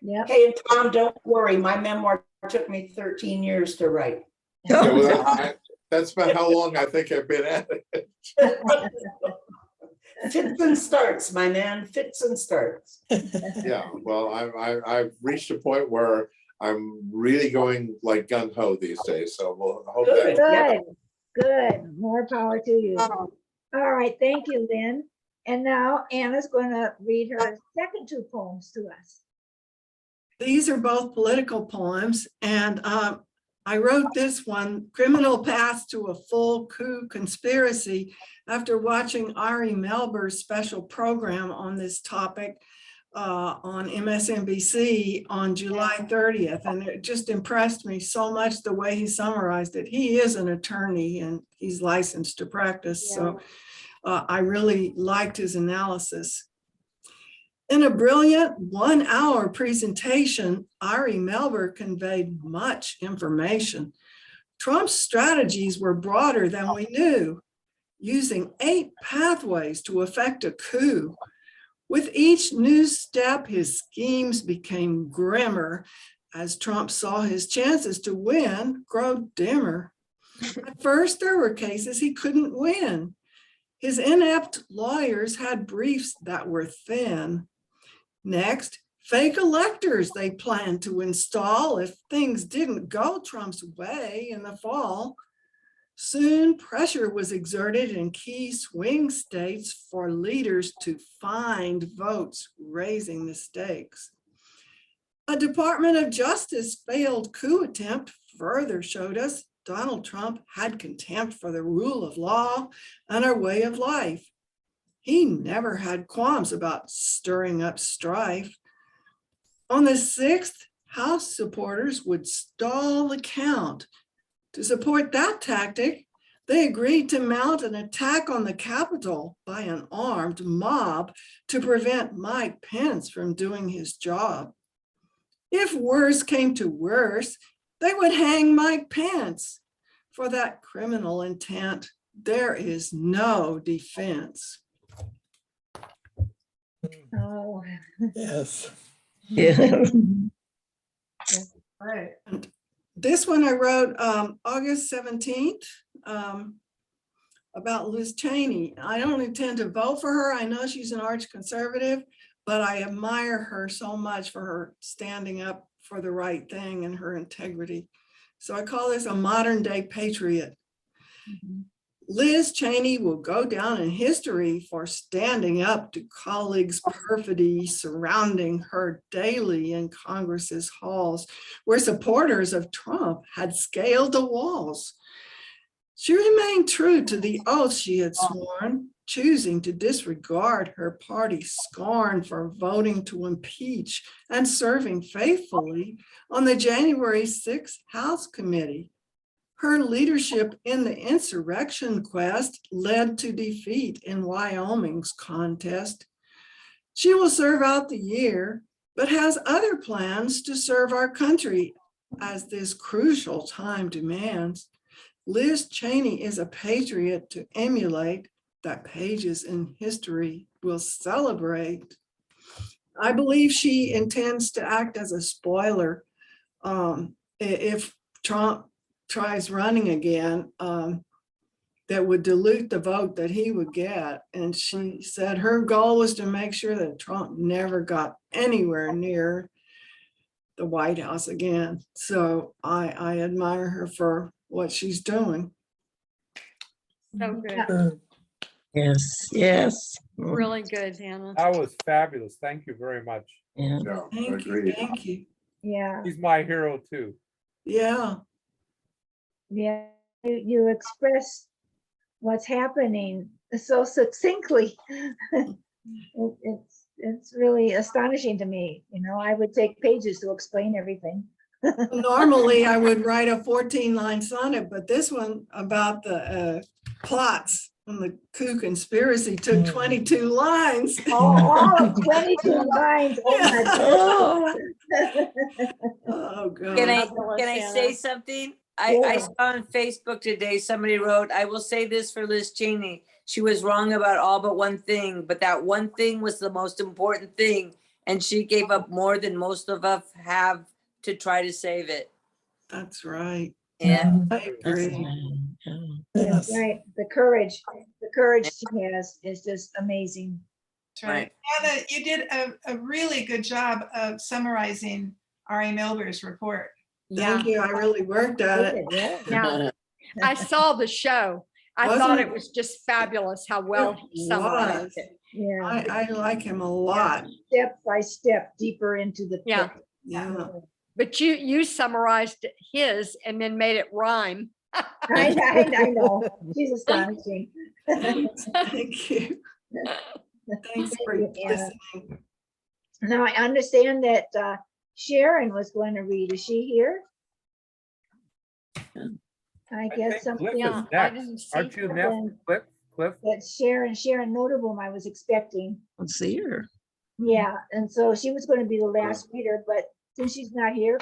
Yep. Hey, and Tom, don't worry. My memoir took me 13 years to write. Yeah, well, that's about how long I think I've been at it. Fits and starts, my man. Fits and starts. Yeah, well, I've reached a point where I'm really going like gung ho these days. So we'll hope Good. that. Good. More power to you. All right, thank you, Lynn. And now Anna's going to read her second 2 poems to us. These are both political poems, and I wrote this one, Criminal Path to a Full Coup Conspiracy, after watching Ari Melber's special program on this topic on MSNBC on July 30th. And it just impressed me so much the way he summarized it. He is an attorney and he's licensed to practice. Yeah. So I really liked his analysis. In a brilliant 1-hour presentation, Ari Melber conveyed much information. Trump's strategies were broader than we knew, using 8 pathways to effect a coup. With each new step, his schemes became grimmer as Trump saw his chances to win grow dimmer. At first, there were cases he couldn't win. His inept lawyers had briefs that were thin. Next, fake electors they planned to install if things didn't go Trump's way in the fall. Soon, pressure was exerted in key swing states for leaders to find votes, raising the stakes. A Department of Justice failed coup attempt further showed us Donald Trump had contempt for the rule of law and our way of life. He never had qualms about stirring up strife. On the 6th, House supporters would stall the count To support that tactic, they agreed to mount an attack on the Capitol by an armed mob to prevent Mike Pence from doing his job. If worse came to worse, they would hang Mike Pence. For that criminal intent, there is no defense. Oh. Yes. Yeah. Right. And this one I wrote August 17th about Liz Cheney. I don't intend to vote for her. I know she's an arch conservative, but I admire her so much for her standing up for the right thing and her integrity. So I call this a modern day patriot. Liz Cheney will go down in history for standing up to colleagues' perfidy surrounding her daily in Congress's halls, where supporters of Trump had scaled the walls. She remained true to the oath she had sworn, choosing to disregard her party's scorn for voting to impeach and serving faithfully on the January 6th House Committee. Her leadership in the insurrection quest led to defeat in Wyoming's contest. She will serve out the year, but has other plans to serve our country as this crucial time demands. Liz Cheney is a patriot to emulate that pages in history will celebrate. I believe she intends to act as a spoiler if Trump tries running again, that would dilute the vote that he would get. And she said her goal was to make sure that Trump never got anywhere near the White House again. So I admire her for what she's doing. So good. Yes, yes. Really good, Hannah. That was fabulous. Thank you very much. Yeah. No, Thank you, agreed. thank you. Yeah, He's my hero too. Yeah, yeah. You express what's happening so succinctly. It's really astonishing to me. You know, I would take pages to explain everything. normally I would write a 14-line sonnet, but this one about the plots and the coup conspiracy took 22 lines. All of 22 lines. Oh my Oh, God. Can I say something? I Yeah. saw on Facebook today, somebody wrote, I will say this for Liz Cheney. She was wrong about all but one thing, but that one thing was the most important thing. And she gave up more than most of us have to try to save it. That's right. Yeah. I agree. Yes. Right. The courage she has is just amazing. That's right. Anna, you did a really good job of summarizing R.A. Milber's report. Thank you. I really worked at it. Yeah. I saw the show. I Wasn't thought it? it was just fabulous how well he summarized it. Yeah. I like him a lot. Step by step deeper into the Yeah. text. Yeah. But you summarized his and then made it rhyme. I know. She's astonishing. Thank you. Thanks for Thank you, Anna. listening. Now I understand that Sharon was going to read. Is she here? I guess think Cliff something. is Yeah, I next. didn't see Aren't you Cliff. next, Cliff? That Sharon Notableman I was expecting. Let's see her. Yeah, and so she was going to be the last reader, but since she's not here,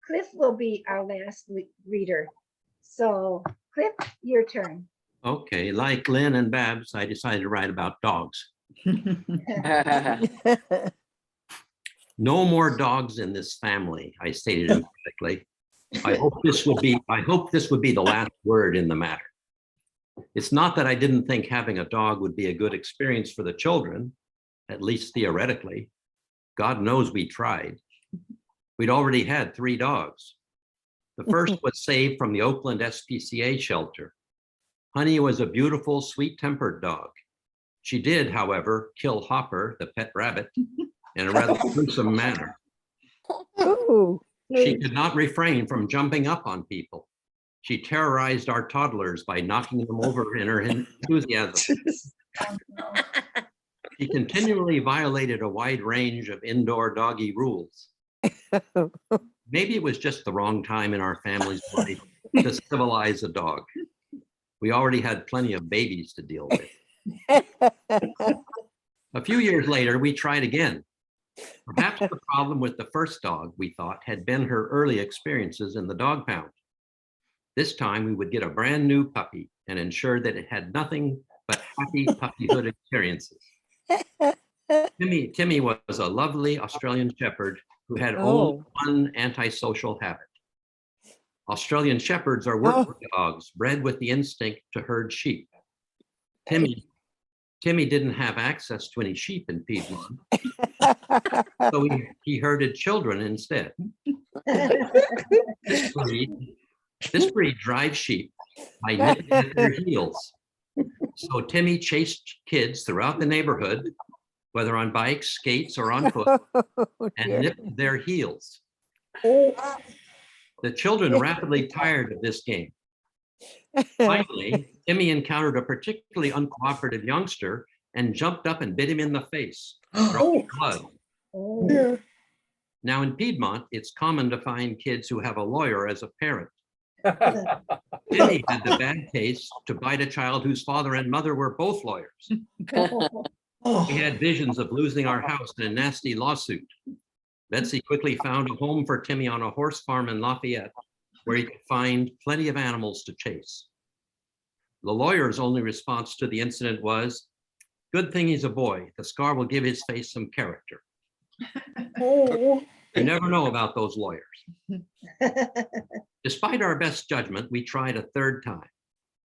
Cliff will be our last reader. So Cliff, your turn. Okay, like Lynn and Babs, I decided to write about dogs. No more dogs in this family, I stated emphatically. I hope this would be the last word in the matter. It's not that I didn't think having a dog would be a good experience for the children, at least theoretically. God knows we tried. We'd already had 3 dogs. The first was saved from the Oakland SPCA shelter. Honey was a beautiful, sweet-tempered dog. She did, however, kill Hopper, the pet rabbit, in a rather gruesome manner. Ooh. She could not refrain from jumping up on people. She terrorized our toddlers by knocking them over in her enthusiasm. She continually violated a wide range of indoor doggy rules. Maybe it was just the wrong time in our family's life. to civilize a dog. We already had plenty of babies to deal with. A few years later, we tried again. Perhaps the problem with the first dog, we thought, had been her early experiences in the dog pound. This time we would get a brand new puppy and ensure that it had nothing but happy puppyhood experiences. Timmy was a lovely Australian Shepherd who had only one antisocial habit. Australian Shepherds are work dogs bred with the instinct to herd sheep. Timmy didn't have access to any sheep in Piedmont, so he herded children instead. This breed drives sheep by nipping at their heels. So Timmy chased kids throughout the neighborhood, whether on bikes, skates, or on foot, and nipped their heels. The children rapidly tired of this game. Finally, Timmy encountered a particularly uncooperative youngster and jumped up and bit him in the face, drawing blood. Now in Piedmont, it's common to find kids who have a lawyer as a parent. Timmy had the bad taste to bite a child whose father and mother were both lawyers. We had visions of losing our house in a nasty lawsuit. Betsy quickly found a home for Timmy on a horse farm in Lafayette, where he could find plenty of animals to chase. The lawyer's only response to the incident was, "Good thing he's a boy. The scar will give his face some character." You never know about those lawyers. Despite our best judgment, we tried a third time.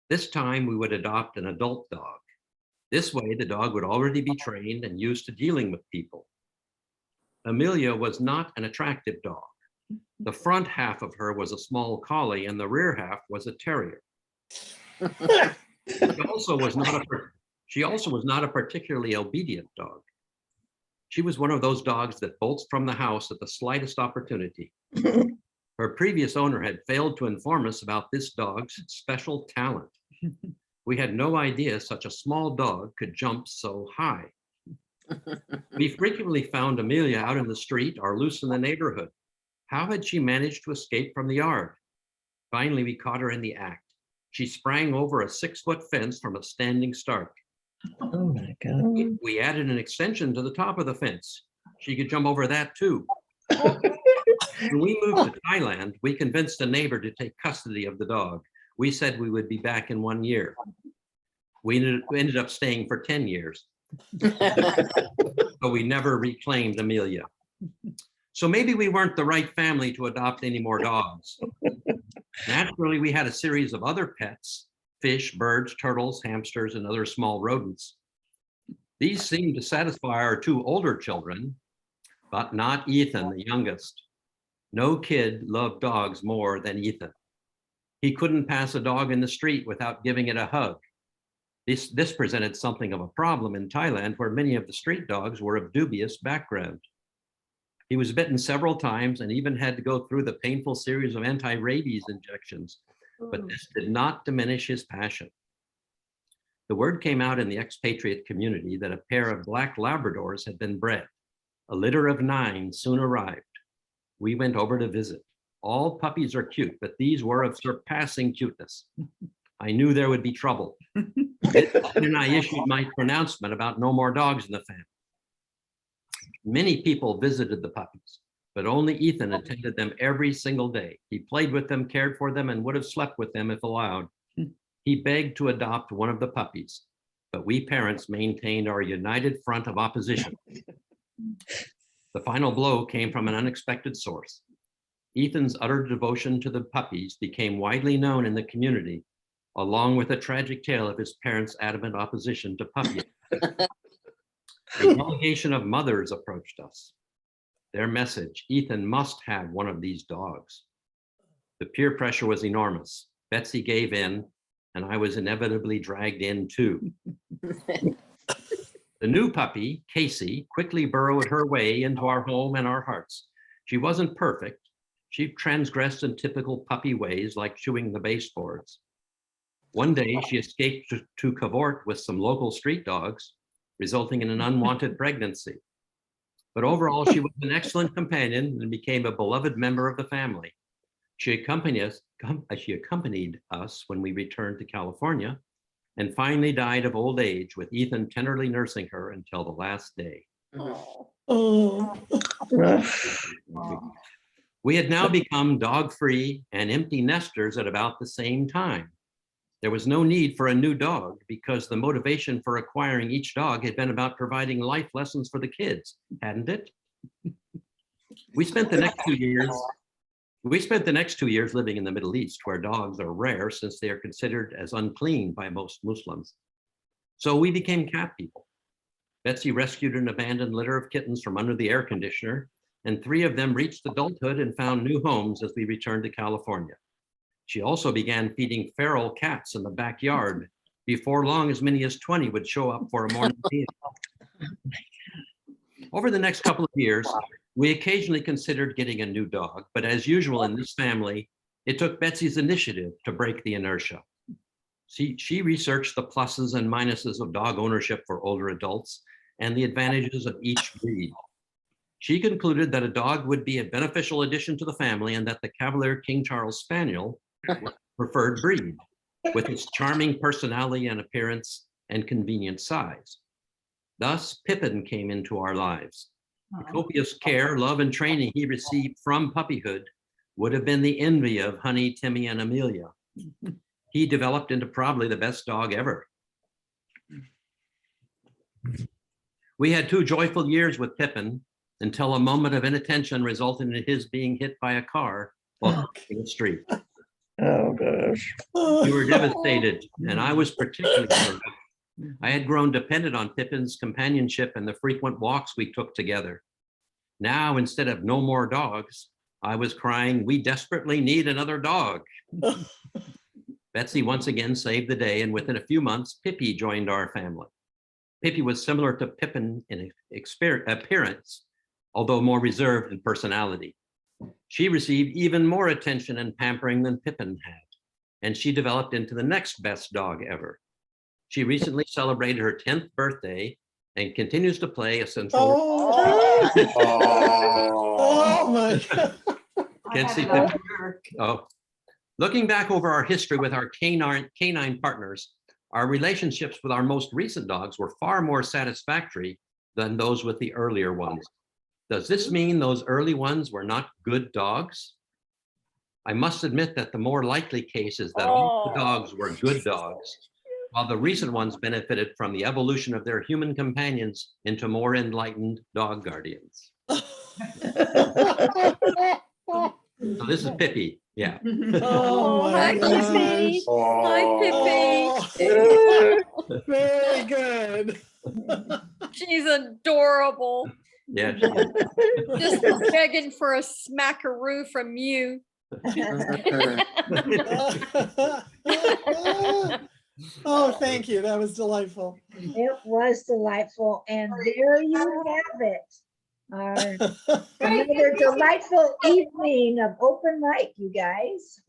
This time we would adopt an adult dog. This way, the dog would already be trained and used to dealing with people. Amelia was not an attractive dog. The front half of her was a small collie and the rear half was a terrier. She also was not a particularly obedient dog. She was one of those dogs that bolts from the house at the slightest opportunity. Her previous owner had failed to inform us about this dog's special talent. We had no idea such a small dog could jump so high. We frequently found Amelia out in the street or loose in the neighborhood. How had she managed to escape from the yard? Finally, we caught her in the act. She sprang over a 6-foot fence from a standing start. Oh my God. We added an extension to the top of the fence. She could jump over that too. When we moved to Thailand, we convinced a neighbor to take custody of the dog. We said we would be back in 1 year. We ended up staying for 10 years. But we never reclaimed Amelia. So maybe we weren't the right family to adopt any more dogs. Naturally, we had a series of other pets: fish, birds, turtles, hamsters, and other small rodents. These seemed to satisfy our 2 older children, but not Ethan, the youngest. No kid loved dogs more than Ethan. He couldn't pass a dog in the street without giving it a hug. This presented something of a problem in Thailand, where many of the street dogs were of dubious background. He was bitten several times and even had to go through the painful series of anti-rabies injections, but this did not diminish his passion. The word came out in the expatriate community that a pair of black Labradors had been bred. A litter of 9 soon arrived. We went over to visit. All puppies are cute, but these were of surpassing cuteness. I knew there would be trouble. And I issued my pronouncement about no more dogs in the family. Many people visited the puppies, but only Ethan attended them every single day. He played with them, cared for them, and would have slept with them if allowed. He begged to adopt one of the puppies, but we parents maintained our united front of opposition. The final blow came from an unexpected source. Ethan's utter devotion to the puppies became widely known in the community, along with a tragic tale of his parents' adamant opposition to puppies. A delegation of mothers approached us. Their message: Ethan must have one of these dogs. The peer pressure was enormous. Betsy gave in, and I was inevitably dragged in too. The new puppy, Casey, quickly burrowed her way into our home and our hearts. She wasn't perfect. She transgressed in typical puppy ways, like chewing the baseboards. One day, she escaped to cavort with some local street dogs, resulting in an unwanted pregnancy. But overall, she was an excellent companion and became a beloved member of the family. She accompanied She accompanied us when we returned to California and finally died of old age, with Ethan tenderly nursing her until the last day. Oh. We had now become dog-free and empty nesters at about the same time. There was no need for a new dog because the motivation for acquiring each dog had been about providing life lessons for the kids, hadn't it? We spent the next 2 years living in the Middle East, where dogs are rare since they are considered as unclean by most Muslims. So we became cat people. Betsy rescued an abandoned litter of kittens from under the air conditioner, and 3 of them reached adulthood and found new homes as we returned to California. She also began feeding feral cats in the backyard. Before long, as many as 20 would show up for a morning meal. Over the next couple of years, we occasionally considered getting a new dog, but as usual in this family, it took Betsy's initiative to break the inertia. She researched the pluses and minuses of dog ownership for older adults and the advantages of each breed. She concluded that a dog would be a beneficial addition to the family and that the Cavalier King Charles Spaniel was the preferred breed, with its charming personality and appearance and convenient size. Thus, Pippin came into our lives. The copious care, love, and training he received from puppyhood would have been the envy of Honey, Timmy, and Amelia. He developed into probably the best dog ever. We had 2 joyful years with Pippin until a moment of inattention resulted in his being hit by a car while crossing the street. Oh, gosh. We were devastated, and I was particularly hurt. I had grown dependent on Pippin's companionship and the frequent walks we took together. Now, instead of no more dogs, I was crying, we desperately need another dog. Betsy once again saved the day, and within a few months, Pippi joined our family. Pippi was similar to Pippin in appearance, although more reserved in personality. She received even more attention and pampering than Pippin had, and she developed into the next best dog ever. She recently celebrated her 10th birthday and continues to play a central role. Oh my God. Can't see Pippi. Oh. Looking back over our history with our canine partners, our relationships with our most recent dogs were far more satisfactory than those with the earlier ones. Does this mean those early ones were not good dogs? I must admit that the more likely case is that all the dogs were good dogs, while the recent ones benefited from the evolution of their human companions into more enlightened dog guardians. So this is Pippi, yeah. Oh Hi, my Pippi. gosh. Hi, Pippi. Very good. She's adorable. Yeah. Just begging for a smackaroo from you. Oh, thank you. That was delightful. It was delightful. And there you have it. Another delightful evening of open mic, you guys.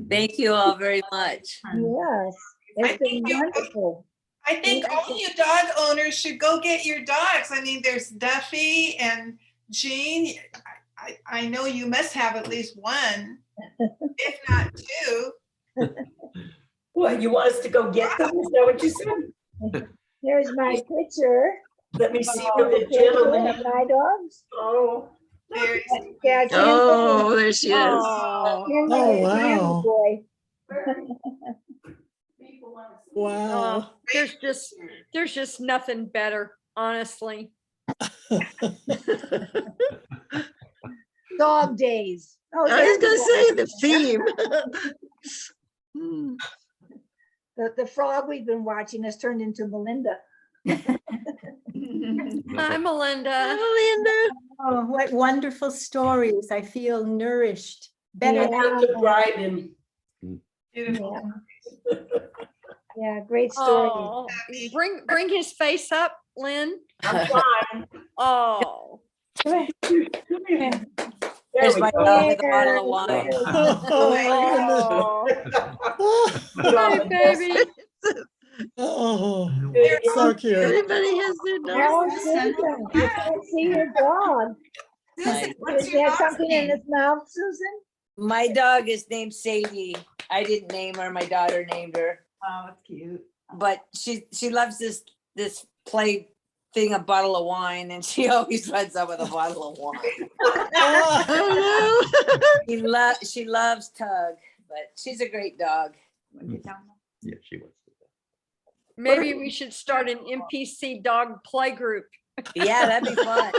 Thank you all very much. Yes, it's been wonderful. I think all you dog owners should go get your dogs. I mean, there's Duffy and Jean. I know you must have at least one, if not 2. What, you want us to go get them? Is that what you said? Here's my picture. Let me see of what the gentleman. my dogs. Oh. There's Yeah, Oh, there she is. Oh, wow. Boy. Wow. There's just nothing better, honestly. Dog days. Oh, I was gonna say the theme. The frog we've been watching has turned into Melinda. Hi, Melinda. Oh, what wonderful stories. I feel nourished. Better I have to bribe him. beautiful. Yeah, great story. Oh, bring his face up, Lynn. I'm fine. Oh. There's we my go. dog with a bottle of wine. Oh. Hi, baby. Oh, They're so cute. Everybody has their Oh, dog. Susan, you can't see your dog. Nice. Does he have something in his mouth, Susan? My dog is named Sadie. I didn't name her. My daughter named her. Oh, it's cute. But she loves this play thing, a bottle of wine, and she always runs up with a bottle of wine. She loves Tug, but she's a great dog. Yeah, she was. Maybe we should start an NPC dog play group. Yeah, that'd be fun.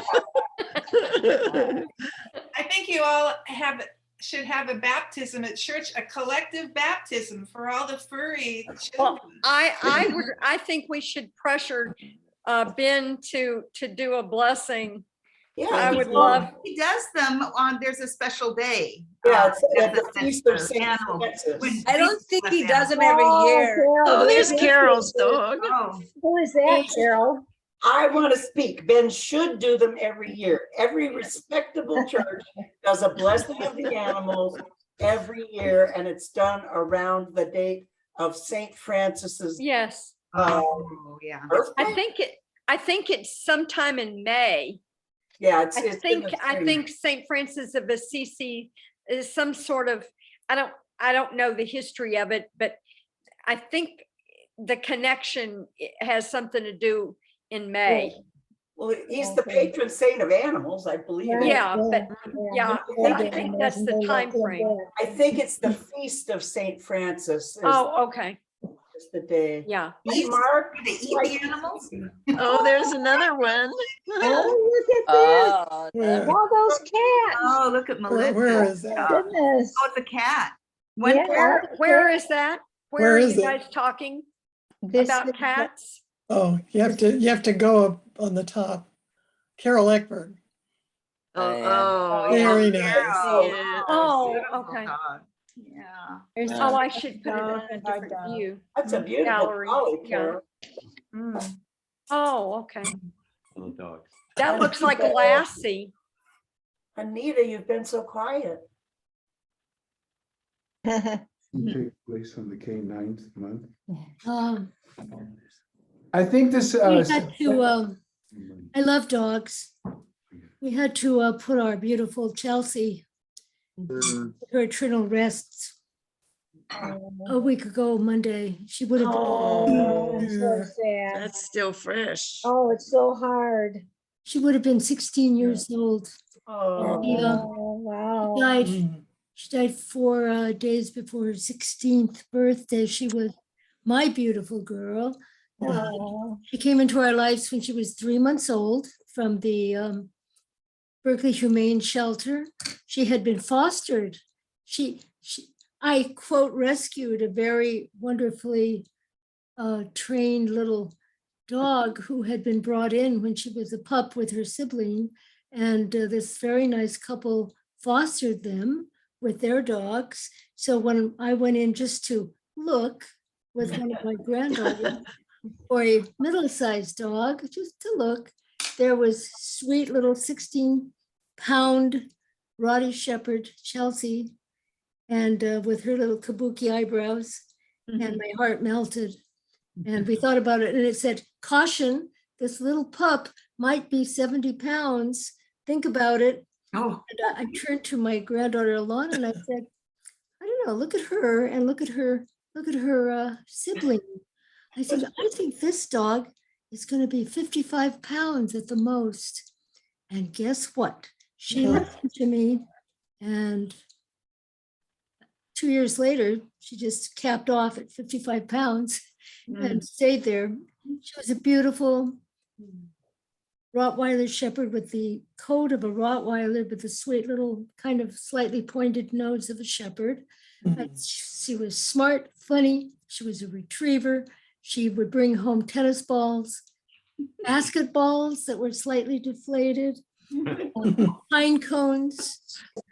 I think you all should have a baptism at church, a collective baptism for all the furry children. Well, I think we should pressure Ben to do a blessing. Yeah, I would love. He does them on, there's a special day. Yeah, it's at the that's Feast of for Saint animals. Francis. When I don't feast think with he does animals. them every year. Oh, there's Carol's dog. Oh, Who is that, Carol? I want to speak. Ben should do them every year. Every respectable church does a blessing of the animals every year, and it's done around the date of Saint Francis's Yes, yeah. birthday. I think it's sometime in May. Yeah, I it's in think the spring. Saint Francis of Assisi is some sort of, I don't know the history of it, but I think the connection has something to do in May. Well, he's the patron saint of animals, I believe. Yeah, but yeah, I think that's the time frame. I think it's the Feast of Saint Francis. Oh, okay. Is the day. Yeah. Hey, Mark. Do they eat the animals? Oh, there's another one. Oh, look at Oh, that. All those cats. Oh, look at Melissa. Where is that? Goodness. Oh, it's a cat. One Yeah. cat. Where is that? Where Where are is you it? guys talking This about is- Oh, cats? you have to go up on the top. Carol Eckberg. Oh, Very yeah. nice. Yeah. Oh, Beautiful okay. dog. Yeah. There's Oh, I should put it on a Our different dog. view. That's a beautiful Gallery, collie, yeah. Carol. Oh, okay. Little dogs. That looks like Lassie. Anita, you've been so quiet. Take place on the K-9th month. Um, I think this. we had to, I love dogs. We had to put our beautiful Chelsea, her eternal rests a week ago Monday. She would have Oh, so sad. That's still fresh. Oh, it's so hard. she would have been 16 years old. Oh, Yeah. Oh, wow. She died 4 days before her 16th birthday. She was my beautiful girl. Oh. She came into our lives when she was 3 months old from the Berkeley Humane Shelter. She had been fostered. I quote, rescued a very wonderfully trained little dog who had been brought in when she was a pup with her sibling. And this very nice couple fostered them with their dogs. So when I went in just to look with one of my granddaughters for a middle-sized dog, just to look, there was sweet little 16-pound Rottie Shepherd Chelsea, and with her little kabuki eyebrows, and my heart melted. And we thought about it, and it said, caution, this little pup might be 70 pounds. Think about it. Oh. And I turned to my granddaughter Alana and I said, I don't know, look at her and look at her sibling. I said, I think this dog is going to be 55 pounds at the most. And guess what? She listened to me, and 2 years later, she just capped off at 55 pounds and stayed there. She was a beautiful Rottweiler Shepherd with the coat of a Rottweiler, with the sweet little kind of slightly pointed nose of a Shepherd. And she was smart, funny. She was a retriever. She would bring home tennis balls, basketballs that were slightly deflated, pine cones,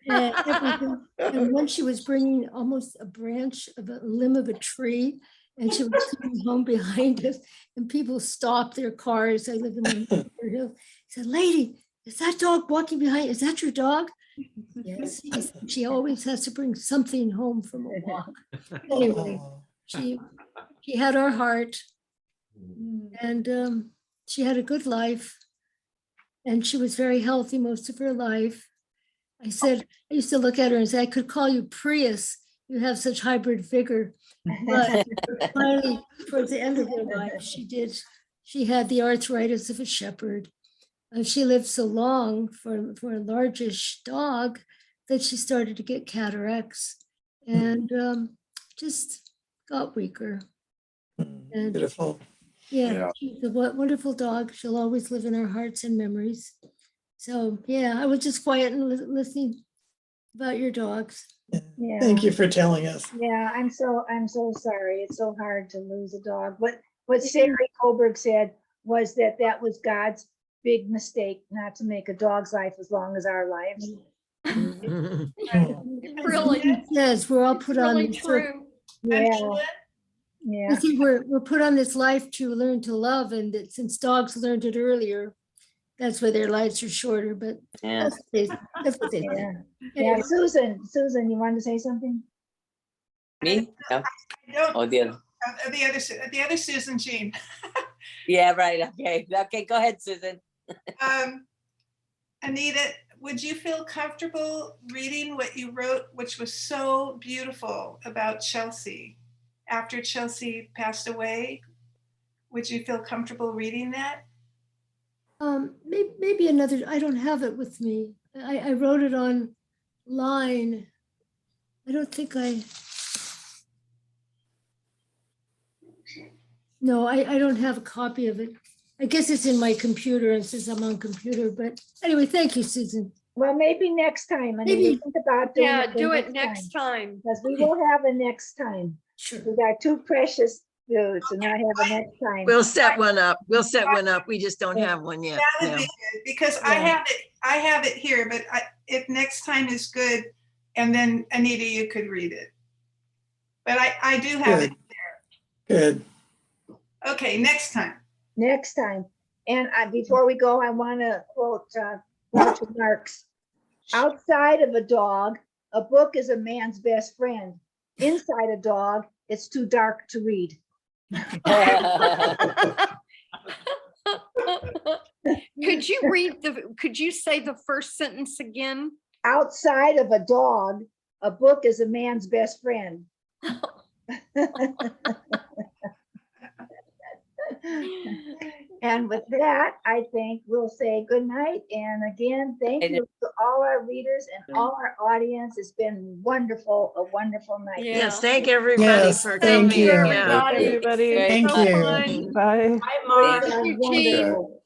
and everything. And when she was bringing almost a branch of a limb of a tree, and she was coming home behind us, and people stopped their cars. I live in the hill. Said, "Lady, is that dog walking behind? Is that your dog?" Yes. She always has to bring something home from a walk. Anyway, she had our heart, and she had a good life, and she was very healthy most of her life. I said, I used to look at her and say, I could call you Prius. You have such hybrid vigor. But finally, towards the end of her life, she had the arthritis of a shepherd. She lived so long for a largish dog that she started to get cataracts and just got weaker. And Beautiful. yeah, she's a wonderful dog. She'll always live in our hearts and memories. So yeah, I was just quiet and listening about your dogs. Yeah. Thank you for telling us. Yeah, I'm so sorry. It's so hard to lose a dog. What Sarah Kohlberg said was that was God's big mistake, not to make a dog's life as long as our lives. Really, Yes, we're all put on really this. true. Yeah. Yeah. I think we're put on this life to learn to love, and that since dogs learned it earlier, that's why their lives are shorter. But Yeah. that's what they think. Yeah. Yeah. Susan, you wanted to say something? Me? No. I don't, Oh, the other. the other Susan Jean. Yeah, right. Okay. Okay, go ahead, Susan. Anita, would you feel comfortable reading what you wrote, which was so beautiful about Chelsea? After Chelsea passed away, would you feel comfortable reading that? Maybe another. I don't have it with me. I wrote it online. I don't think I. No, I don't have a copy of it. I guess it's in my computer, and since I'm on computer, but anyway, thank you, Susan. Well, maybe next time. I mean, Maybe. think about doing Yeah, it the do it next time. because we will have a next time. Sure. We got two precious dudes, and I have a next time. We'll set one up. We'll set one up. We just don't have one yet. That would be good because I have it here, but if next time is good, and then Anita, you could read it. But I do have it there. Good. Okay, next time. Next time. And before we go, I want to quote Groucho Marx. Outside of a dog, a book is a man's best friend. Inside a dog, it's too dark to read. Could you say the first sentence again? Outside of a dog, a book is a man's best friend. And with that, I think we'll say good night. And again, thank you to all our readers and all our audience. It's been wonderful, a wonderful night. Yeah. Yes, thank everybody Yes, for thank coming. you. Yeah. Everybody. Thank So you. fun. Bye. Hi, Mark. Thank you, Jean. Wonderful.